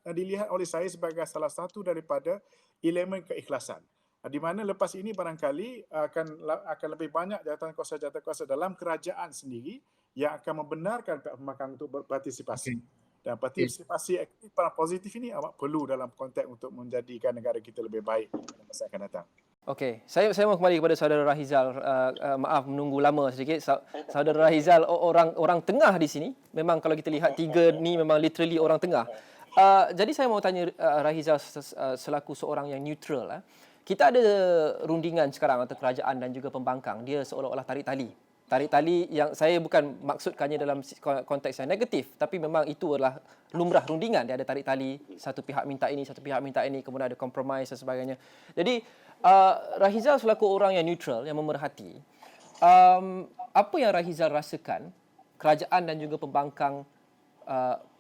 dilihat oleh saya sebagai salah satu daripada elemen keikhlasan. Di mana lepas ini barangkali akan lebih banyak jawatan kuasa dalam kerajaan sendiri yang akan membenarkan pihak pembangkang untuk berpartisipasi. Dan partisipasi aktif positif ini amat perlu dalam konteks untuk menjadikan negara kita lebih baik pada masa akan datang. Okey, saya mau kembali kepada saudara Rahizal. Maaf menunggu lama sedikit. Saudara Rahizal orang tengah di sini. Memang kalau kita lihat tiga ni memang literally orang tengah. Jadi saya mau tanya Rahizal selaku seorang yang neutral. Kita ada rundingan sekarang antara kerajaan dan juga pembangkang. Dia seolah-olah tarik tali. Tarik tali yang saya bukan maksudkannya dalam konteks yang negatif, tapi memang itu adalah lumrah rundingan. Dia ada tarik tali, satu pihak minta ini, satu pihak minta ini, kemudian ada kompromis dan sebagainya. Jadi Rahizal selaku orang yang neutral, yang memerhati, apa yang Rahizal rasakan kerajaan dan juga pembangkang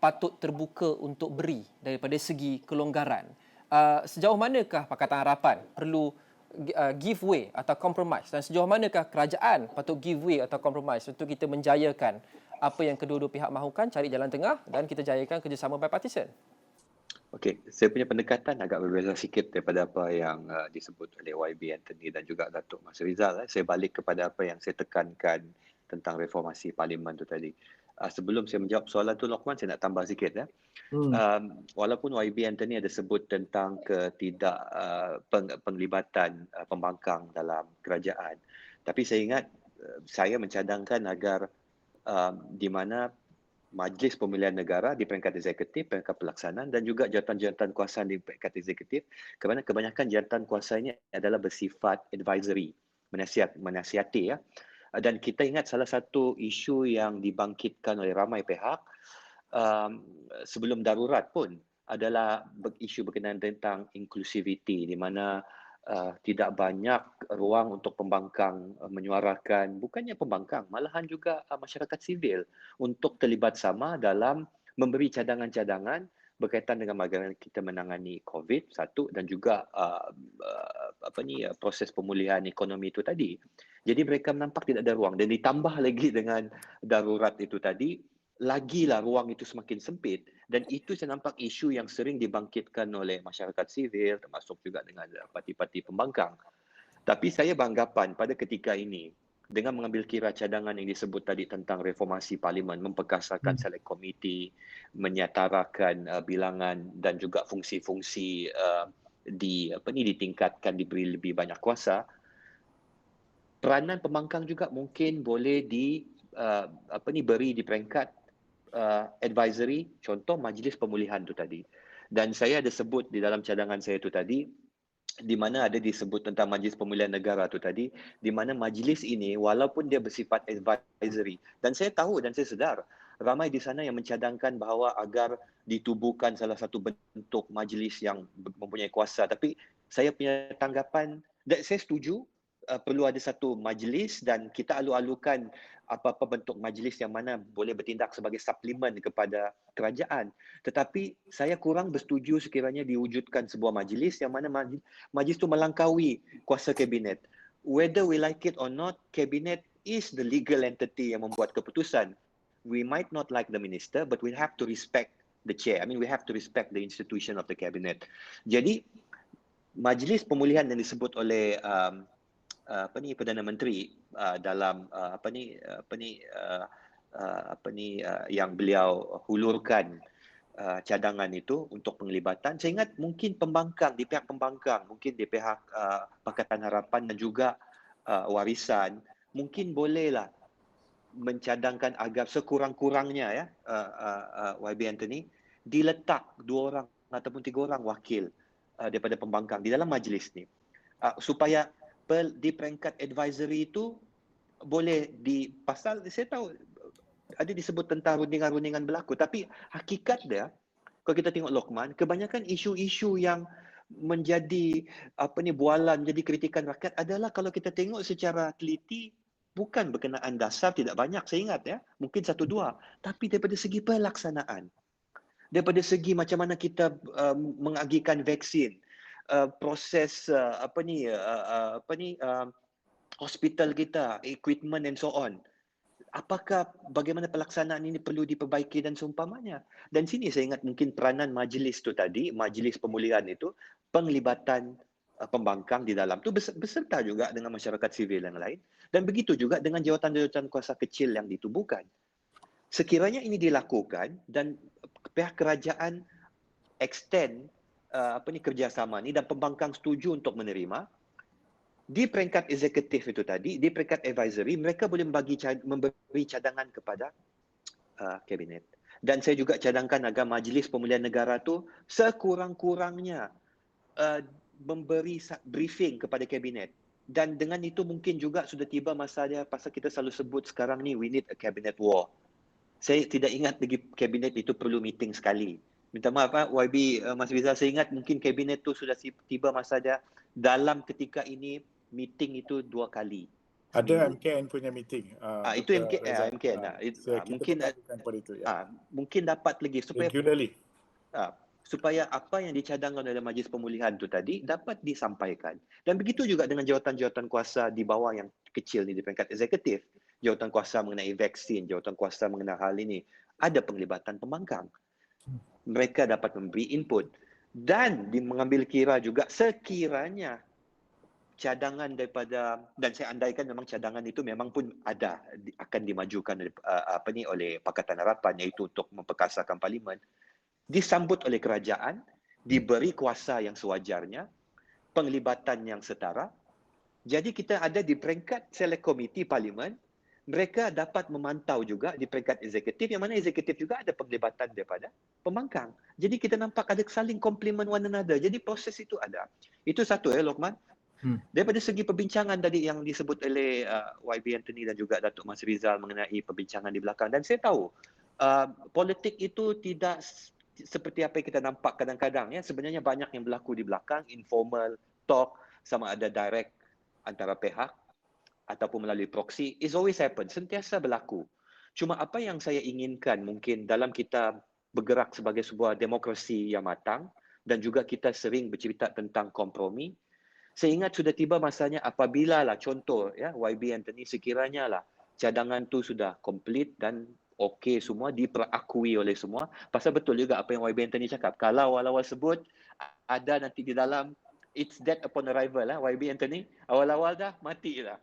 patut terbuka untuk beri daripada segi kelonggaran? Sejauh manakah Pakatan Harapan perlu give way atau compromise, dan sejauh manakah kerajaan patut give way atau compromise untuk kita menjayakan apa yang kedua-dua pihak mahukan, cari jalan tengah dan kita jayakan kerjasama bipartisan? Okey, saya punya pendekatan agak berbeza sikit daripada apa yang disebut oleh YB Anthony dan juga Datuk Mas Rizal. Saya balik kepada apa yang saya tekankan tentang reformasi parlimen tu tadi. Sebelum saya menjawab soalan tu Lokman, saya nak tambah sikit ya. Walaupun YB Anthony ada sebut tentang penglibatan pembangkang dalam kerajaan, tapi saya ingat saya mencadangkan agar di mana Majlis Pemilihan Negara di peringkat eksekutif, peringkat pelaksanaan dan juga jawatan-jawatan kuasa di peringkat eksekutif, kerana kebanyakan jawatan kuasa ini adalah bersifat advisory, menasihati ya. Dan kita ingat salah satu isu yang dibangkitkan oleh ramai pihak sebelum darurat pun adalah isu berkenaan tentang inclusivity, di mana tidak banyak ruang untuk pembangkang menyuarakan, bukannya pembangkang, malahan juga masyarakat sivil untuk terlibat sama dalam memberi cadangan-cadangan berkaitan dengan bagaimana kita menangani COVID satu dan juga proses pemulihan ekonomi itu tadi. Jadi mereka nampak tidak ada ruang dan ditambah lagi dengan darurat itu tadi, lagilah ruang itu semakin sempit dan itu saya nampak isu yang sering dibangkitkan oleh masyarakat sivil termasuk juga dengan parti-parti pembangkang. Tapi saya beranggapan pada ketika ini dengan mengambil kira cadangan yang disebut tadi tentang reformasi parlimen, memperkasakan select committee, menyatarakan bilangan dan juga fungsi-fungsi ditingkatkan, diberi lebih banyak kuasa. Peranan pembangkang juga mungkin boleh beri di peringkat advisory, contoh majlis pemulihan tu tadi. Dan saya ada sebut di dalam cadangan saya tu tadi, di mana ada disebut tentang Majlis Pemilihan Negara tu tadi, di mana majlis ini walaupun dia bersifat advisory, dan saya tahu dan saya sedar ramai di sana yang mencadangkan bahawa agar ditubuhkan salah satu bentuk majlis yang mempunyai kuasa, tapi saya punya tanggapan, dan saya setuju perlu ada satu majlis dan kita alu-alukan apa-apa bentuk majlis yang mana boleh bertindak sebagai suplemen kepada kerajaan. Tetapi saya kurang bersetuju sekiranya diwujudkan sebuah majlis yang mana majlis itu melangkaui kuasa kabinet. Whether we like it or not, kabinet is the legal entity yang membuat keputusan. We might not like the minister, but we have to respect the chair. I mean, we have to respect the institution of the cabinet. Jadi, majlis pemulihan yang disebut oleh Perdana Menteri dalam yang beliau hulurkan cadangan itu untuk penglibatan. Saya ingat mungkin pembangkang, di pihak pembangkang, mungkin di pihak Pakatan Harapan dan juga warisan, mungkin bolehlah mencadangkan agar sekurang-kurangnya YB Anthony diletak 2 orang ataupun 3 orang wakil daripada pembangkang di dalam majlis ni, supaya di peringkat advisory itu boleh pasal saya tahu ada disebut tentang rundingan-rundingan berlaku, tapi hakikat dia kalau kita tengok Lokman, kebanyakan isu-isu yang menjadi bualan, menjadi kritikan rakyat adalah kalau kita tengok secara teliti bukan berkenaan dasar, tidak banyak saya ingat ya, mungkin 1-2, tapi daripada segi pelaksanaan, daripada segi macam mana kita mengagikan vaksin, proses hospital kita, equipment and so on. Apakah bagaimana pelaksanaan ini perlu diperbaiki dan seumpamanya. Dan sini saya ingat mungkin peranan majlis tu tadi, majlis pemulihan itu, penglibatan pembangkang di dalam tu beserta juga dengan masyarakat sivil yang lain dan begitu juga dengan jawatan-jawatan kuasa kecil yang ditubuhkan. Sekiranya ini dilakukan dan pihak kerajaan extend kerjasama ni dan pembangkang setuju untuk menerima, di peringkat eksekutif itu tadi, di peringkat advisory, mereka boleh memberi cadangan kepada kabinet. Dan saya juga cadangkan agar Majlis Pemilihan Negara tu sekurang-kurangnya memberi briefing kepada kabinet. Dan dengan itu mungkin juga sudah tiba masanya, pasal kita selalu sebut sekarang ni, we need a cabinet war. Saya tidak ingat lagi kabinet itu perlu meeting sekali. Minta maaf YB Mas Rizal, saya ingat mungkin kabinet tu sudah tiba masanya dalam ketika ini meeting itu 2 kali. Ada MKN punya meeting. Itu MKN. Mungkin itu, ya. Mungkin dapat lagi supaya regularly. Supaya apa yang dicadangkan oleh Majlis Pemulihan itu tadi dapat disampaikan. Dan begitu juga dengan jawatan-jawatan kuasa di bawah yang kecil ni di peringkat eksekutif. Jawatan kuasa mengenai vaksin, jawatan kuasa mengenai hal ini. Ada penglibatan pembangkang. Mereka dapat memberi input. Dan mengambil kira juga sekiranya cadangan daripada, dan saya andaikan memang cadangan itu memang pun ada akan dimajukan oleh Pakatan Harapan, iaitu untuk memperkasakan parlimen, disambut oleh kerajaan, diberi kuasa yang sewajarnya, penglibatan yang setara. Jadi kita ada di peringkat select committee parlimen, mereka dapat memantau juga di peringkat eksekutif, yang mana eksekutif juga ada penglibatan daripada pembangkang. Jadi kita nampak ada saling complement one another. Jadi proses itu ada. Itu satu Lokman. Daripada segi perbincangan tadi yang disebut oleh YB Anthony dan juga Datuk Mas Rizal mengenai perbincangan di belakang, dan saya tahu politik itu tidak seperti apa yang kita nampak kadang-kadang, ya. Sebenarnya banyak yang berlaku di belakang, informal talk, sama ada direct antara pihak ataupun melalui proxy. It's always happen, sentiasa berlaku. Cuma apa yang saya inginkan mungkin dalam kita bergerak sebagai sebuah demokrasi yang matang, dan juga kita sering bercerita tentang kompromi, saya ingat sudah tiba masanya apabila lah contoh, ya, YB Anthony sekiranya lah cadangan tu sudah komplit dan okey semua, diperakui oleh semua. Pasal betul juga apa yang YB Anthony cakap, kalau awal-awal sebut ada nanti di dalam it's dead upon arrival lah, YB Anthony awal-awal dah mati lah.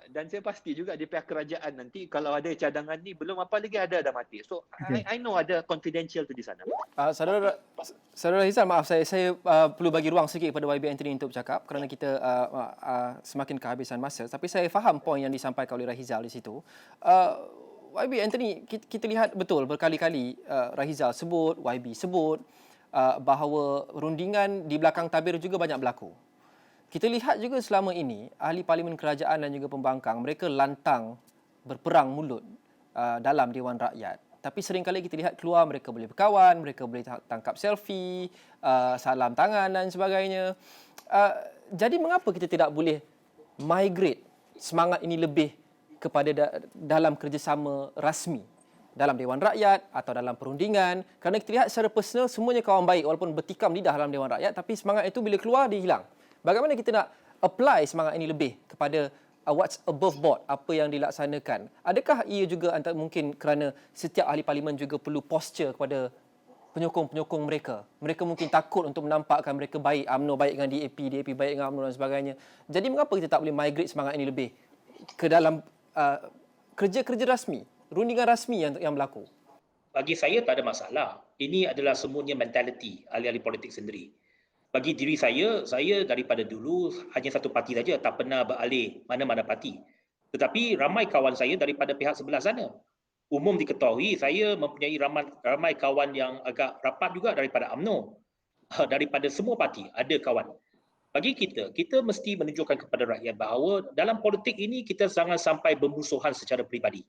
Dan saya pasti juga di pihak kerajaan nanti kalau ada cadangan ni belum apa lagi ada dah mati. So I know ada confidential tu di sana. Saudara Rizal, maaf saya perlu bagi ruang sikit kepada YB Anthony untuk bercakap kerana kita semakin kehabisan masa. Tapi saya faham poin yang disampaikan oleh Rahizal di situ. YB Anthony, kita lihat betul berkali-kali Rahizal sebut, YB sebut bahawa rundingan di belakang tabir juga banyak berlaku. Kita lihat juga selama ini ahli parlimen kerajaan dan juga pembangkang mereka lantang berperang mulut dalam Dewan Rakyat. Tapi seringkali kita lihat keluar mereka boleh berkawan, mereka boleh tangkap selfie, salam tangan dan sebagainya. Jadi mengapa kita tidak boleh migrate semangat ini lebih kepada dalam kerjasama rasmi dalam Dewan Rakyat atau dalam perundingan? Kerana kita lihat secara personal semuanya kawan baik walaupun bertikam lidah dalam Dewan Rakyat, tapi semangat itu bila keluar dia hilang. Bagaimana kita nak apply semangat ini lebih kepada what's above board, apa yang dilaksanakan? Adakah ia juga mungkin kerana setiap ahli parlimen juga perlu posture kepada penyokong-penyokong mereka? Mereka mungkin takut untuk menampakkan mereka baik, UMNO baik dengan DAP, DAP baik dengan UMNO dan sebagainya. Jadi mengapa kita tak boleh migrate semangat ini lebih ke dalam kerja-kerja rasmi, rundingan rasmi yang berlaku? Bagi saya tak ada masalah. Ini adalah semuanya mentaliti ahli-ahli politik sendiri. Bagi diri saya daripada dulu hanya satu parti saja, tak pernah beralih mana-mana parti. Tetapi ramai kawan saya daripada pihak sebelah sana. Umum diketahui saya mempunyai ramai kawan yang agak rapat juga daripada UMNO. Daripada semua parti ada kawan. Bagi kita mesti menunjukkan kepada rakyat bahawa dalam politik ini kita jangan sampai bermusuhan secara peribadi.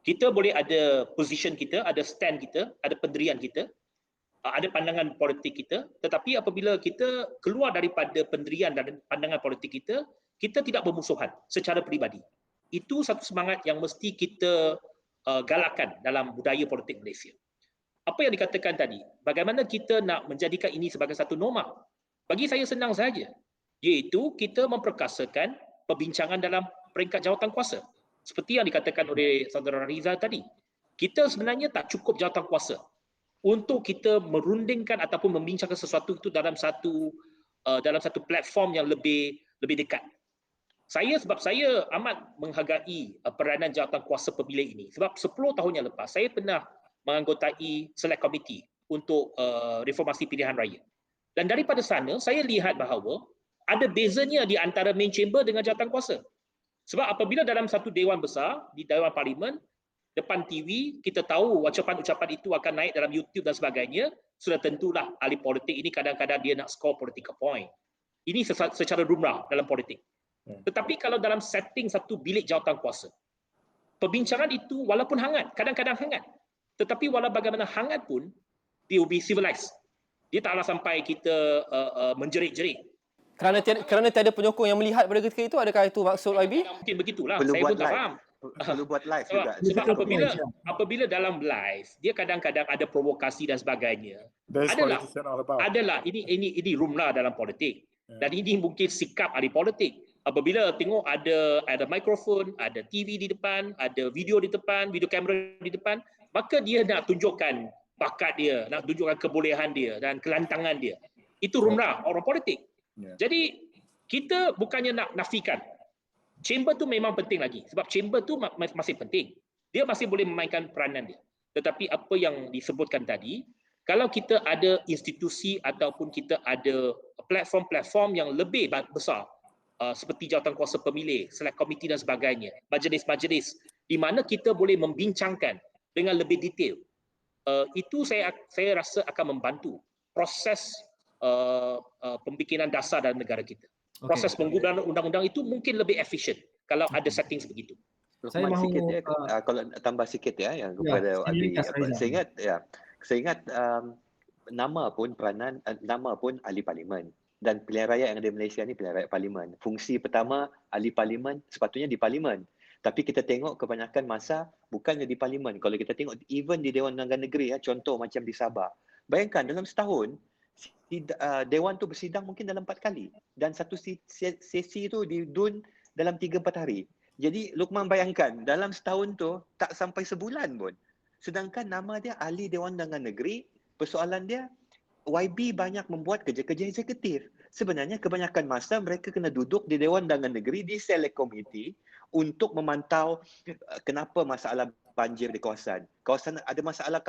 Kita boleh ada position kita, ada stand kita, ada pendirian kita, ada pandangan politik kita, tetapi apabila kita keluar daripada pendirian dan pandangan politik kita, kita tidak bermusuhan secara peribadi. Itu satu semangat yang mesti kita galakkan dalam budaya politik Malaysia. Apa yang dikatakan tadi, bagaimana kita nak menjadikan ini sebagai satu norma? Bagi saya senang saja, iaitu kita memperkasakan perbincangan dalam peringkat jawatan kuasa. Seperti yang dikatakan oleh saudara Rizal tadi, kita sebenarnya tak cukup jawatan kuasa untuk kita merundingkan ataupun membincangkan sesuatu itu dalam satu platform yang lebih dekat. Sebab saya amat menghargai peranan jawatan kuasa pemilih ini. Sebab 10 tahun yang lepas saya pernah menganggotai select committee untuk reformasi pilihan raya. Dan daripada sana saya lihat bahawa ada bezanya di antara main chamber dengan jawatan kuasa. Sebab apabila dalam satu dewan besar, di Dewan Parlimen, depan TV, kita tahu ucapan-ucapan itu akan naik dalam YouTube dan sebagainya, sudah tentulah ahli politik ini kadang-kadang dia nak score political point. Ini secara lumrah dalam politik. Tetapi kalau dalam setting satu bilik jawatan kuasa, perbincangan itu walaupun hangat, kadang-kadang hangat, tetapi walau bagaimana hangat pun, dia will be civilized. Dia taklah sampai kita menjerit-jerit. Kerana tiada penyokong yang melihat pada ketika itu, adakah itu maksud YB? Mungkin begitulah, Perlu saya buat pun tak live. faham. Perlu buat live juga. Sebab apabila dalam live, dia kadang-kadang ada provokasi dan sebagainya. That's politician all about. Adalah, ini rumlah dalam politik. Dan ini mungkin sikap ahli politik. Apabila tengok ada mikrofon, ada TV di depan, ada video di depan, video kamera di depan, maka dia nak tunjukkan bakat dia, nak tunjukkan kebolehan dia dan kelantangan dia. Itu rumlah orang politik. Jadi kita bukannya nak nafikan. Chamber tu memang penting lagi. Sebab chamber tu masih penting. Dia masih boleh memainkan peranan dia. Tetapi apa yang disebutkan tadi, kalau kita ada institusi ataupun kita ada platform-platform yang lebih besar, seperti jawatan kuasa pemilih, select committee dan sebagainya, majlis-majlis, di mana kita boleh membincangkan dengan lebih detail, itu saya rasa akan membantu proses pembikinan dasar dalam negara kita. Proses penggunaan undang-undang itu mungkin lebih efisien kalau ada setting sebegitu. Saya mahu sikit ya, kalau tambah sikit ya yang kepada ahli, saya ingat nama pun ahli parlimen, dan pilihan rakyat yang ada di Malaysia ni pilihan rakyat parlimen. Fungsi pertama ahli parlimen sepatutnya di parlimen. Tapi kita tengok kebanyakan masa bukannya di parlimen. Kalau kita tengok even di Dewan Undangan Negeri, contoh macam di Sabah. Bayangkan dalam setahun Dewan tu bersidang mungkin dalam 4 kali, dan satu sesi tu didun dalam 3-4 hari. Jadi Luqman bayangkan dalam setahun tu tak sampai sebulan pun. Sedangkan nama dia ahli Dewan Undangan Negeri, persoalan dia YB banyak membuat kerja-kerja eksekutif. Sebenarnya kebanyakan masa mereka kena duduk di Dewan Undangan Negeri di Select Committee untuk memantau kenapa masalah banjir di kawasan ada masalah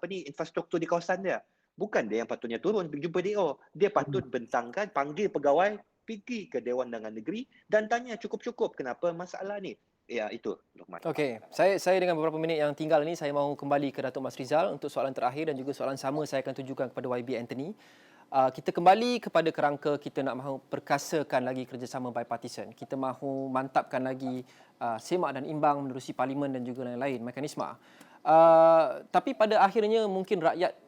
infrastruktur di kawasan dia. Bukan dia yang patutnya turun jumpa DO. Dia patut bentangkan, panggil pegawai, pergi ke Dewan Undangan Negeri dan tanya cukup-cukup kenapa masalah ni. Ya, itu Luqman. Okey, saya dengan beberapa minit yang tinggal ni, saya mahu kembali ke Datuk Mas Rizal untuk soalan terakhir dan juga soalan sama saya akan tujukan kepada YB Anthony. Kita kembali kepada kerangka kita nak mahu perkasakan lagi kerjasama bipartisan. Kita mahu mantapkan lagi semak dan imbang menerusi parlimen dan juga lain-lain mekanisme. Tapi pada akhirnya mungkin rakyat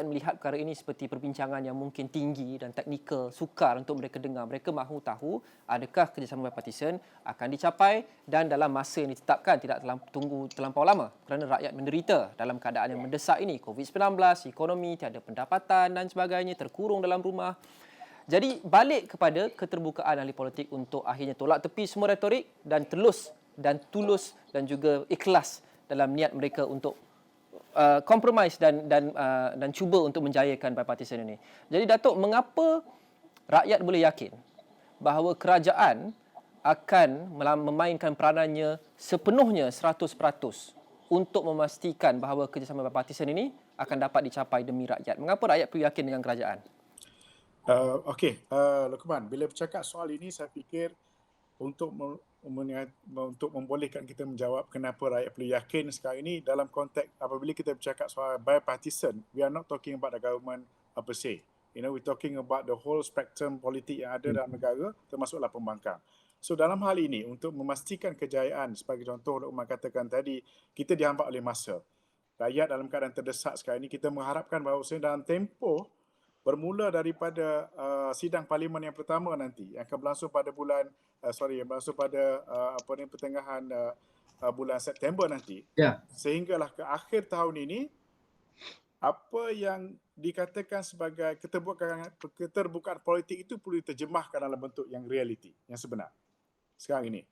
melihat perkara ini seperti perbincangan yang mungkin tinggi dan teknikal, sukar untuk mereka dengar. Mereka mahu tahu adakah kerjasama bipartisan akan dicapai dan dalam masa yang ditetapkan, tidak tunggu terlampau lama kerana rakyat menderita dalam keadaan yang mendesak ini. COVID-19, ekonomi, tiada pendapatan dan sebagainya, terkurung dalam rumah. Jadi balik kepada keterbukaan ahli politik untuk akhirnya tolak tepi semua retorik dan tulus dan juga ikhlas dalam niat mereka untuk compromise dan cuba untuk menjayakan bipartisan ini. Jadi Datuk, mengapa rakyat boleh yakin bahawa kerajaan akan memainkan peranannya sepenuhnya 100% untuk memastikan bahawa kerjasama bipartisan ini akan dapat dicapai demi rakyat? Mengapa rakyat perlu yakin dengan kerajaan? Luqman, bila bercakap soal ini, saya fikir untuk membolehkan kita menjawab kenapa rakyat perlu yakin sekarang ini dalam konteks apabila kita bercakap soal bipartisan, we are not talking about the government per se. We're talking about the whole spectrum politik yang ada dalam negara, termasuklah pembangkang. So dalam hal ini, untuk memastikan kejayaan, sebagai contoh Luqman katakan tadi, kita dihambak oleh masa. Rakyat dalam keadaan terdesak sekarang ini, kita mengharapkan bahawa dalam tempoh bermula daripada sidang parlimen yang pertama nanti yang akan berlangsung pada pertengahan bulan September nanti, sehinggalah ke akhir tahun ini, apa yang dikatakan sebagai keterbukaan politik itu perlu diterjemahkan dalam bentuk yang realiti, yang sebenar. Sekarang ini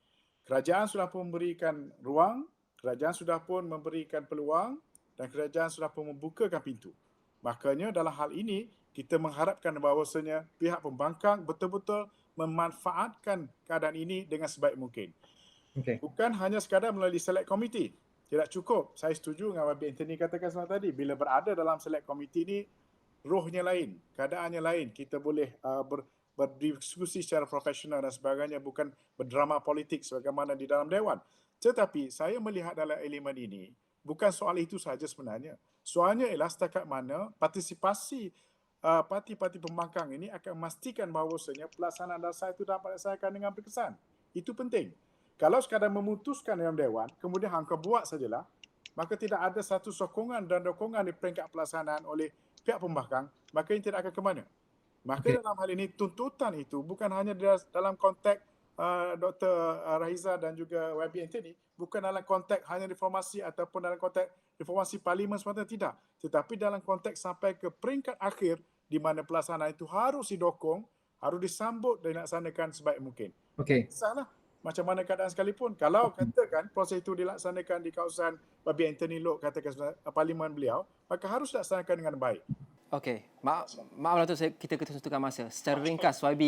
kerajaan sudah pun memberikan ruang, kerajaan sudah pun memberikan peluang, dan kerajaan sudah pun membukakan pintu. Makanya dalam hal ini kita mengharapkan bahawasanya pihak pembangkang betul-betul memanfaatkan keadaan ini dengan sebaik mungkin. Bukan hanya sekadar melalui select committee. Tidak cukup. Saya setuju dengan YB Anthony katakan semalam tadi. Bila berada dalam select committee ini, rohnya lain, keadaannya lain. Kita boleh berdiskusi secara profesional dan sebagainya, bukan berdrama politik sebagaimana di dalam Dewan. Tetapi saya melihat dalam elemen ini, bukan soal itu sahaja sebenarnya. Soalnya ialah setakat mana partisipasi parti-parti pembangkang ini akan memastikan bahawasanya pelaksanaan dasar itu dapat dilaksanakan dengan berkesan. Itu penting. Kalau sekadar memutuskan dalam Dewan, kemudian hangka buat sajalah, maka tidak ada satu sokongan dan dokongan di peringkat pelaksanaan oleh pihak pembangkang, maka ini tidak akan ke mana. Maka dalam hal ini, tuntutan itu bukan hanya dalam konteks Dr. Rahiza dan juga YB Anthony, bukan dalam konteks hanya reformasi ataupun dalam konteks reformasi parlimen semata, tidak. Tetapi dalam konteks sampai ke peringkat akhir di mana pelaksanaan itu harus didokong, harus disambut dan dilaksanakan sebaik mungkin. Salah macam mana keadaan sekalipun. Kalau katakan proses itu dilaksanakan di kawasan YB Anthony Loke, katakan parlimen beliau, maka harus dilaksanakan dengan baik. Okey, maaf Datuk, kita ketentukan masa. Secara ringkas, YB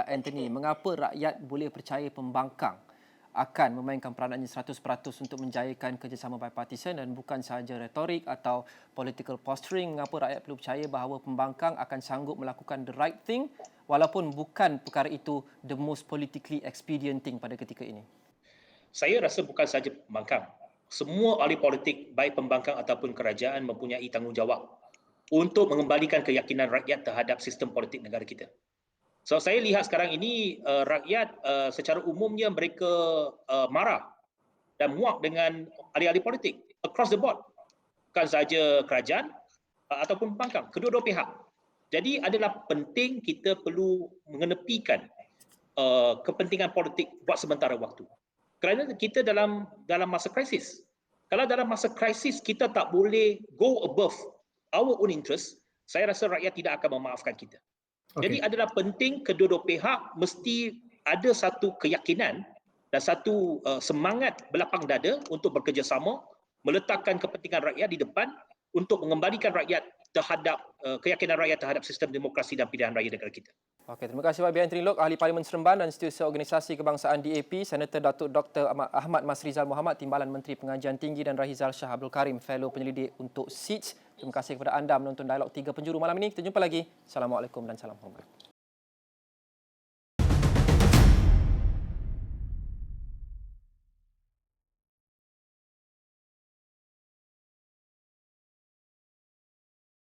Anthony, mengapa rakyat boleh percaya pembangkang akan memainkan peranannya 100% untuk menjayakan kerjasama bipartisan dan bukan sahaja retorik atau political posturing? Mengapa rakyat perlu percaya bahawa pembangkang akan sanggup melakukan the right thing walaupun bukan perkara itu the most politically expedient thing pada ketika ini? Saya rasa bukan sahaja pembangkang. Semua ahli politik, baik pembangkang ataupun kerajaan, mempunyai tanggungjawab untuk mengembalikan keyakinan rakyat terhadap sistem politik negara kita. So saya lihat sekarang ini rakyat secara umumnya mereka marah dan muak dengan ahli-ahli politik across the board. Bukan sahaja kerajaan ataupun pembangkang, kedua-dua pihak. Jadi adalah penting kita perlu mengenepikan kepentingan politik buat sementara waktu. Kerana kita dalam masa krisis. Kalau dalam masa krisis kita tak boleh go above our own interest, saya rasa rakyat tidak akan memaafkan kita. Jadi adalah penting kedua-dua pihak mesti ada satu keyakinan dan satu semangat berlapang dada untuk bekerjasama, meletakkan kepentingan rakyat di depan untuk mengembalikan rakyat terhadap keyakinan rakyat terhadap sistem demokrasi dan pilihan raya negara kita. Okey, terima kasih YB Anthony Loke, Ahli Parlimen Seremban dan Setiausaha Organisasi Kebangsaan DAP, Senator Datuk Dr. Ahmad Masrizal Mohamad, Timbalan Menteri Pengajian Tinggi, dan Rahizal Shah Abdul Karim, Fellow Penyelidik untuk SEEDS. Terima kasih kepada anda menonton Dialog 3 Penjuru malam ini. Kita jumpa lagi. Assalamualaikum dan salam hormat.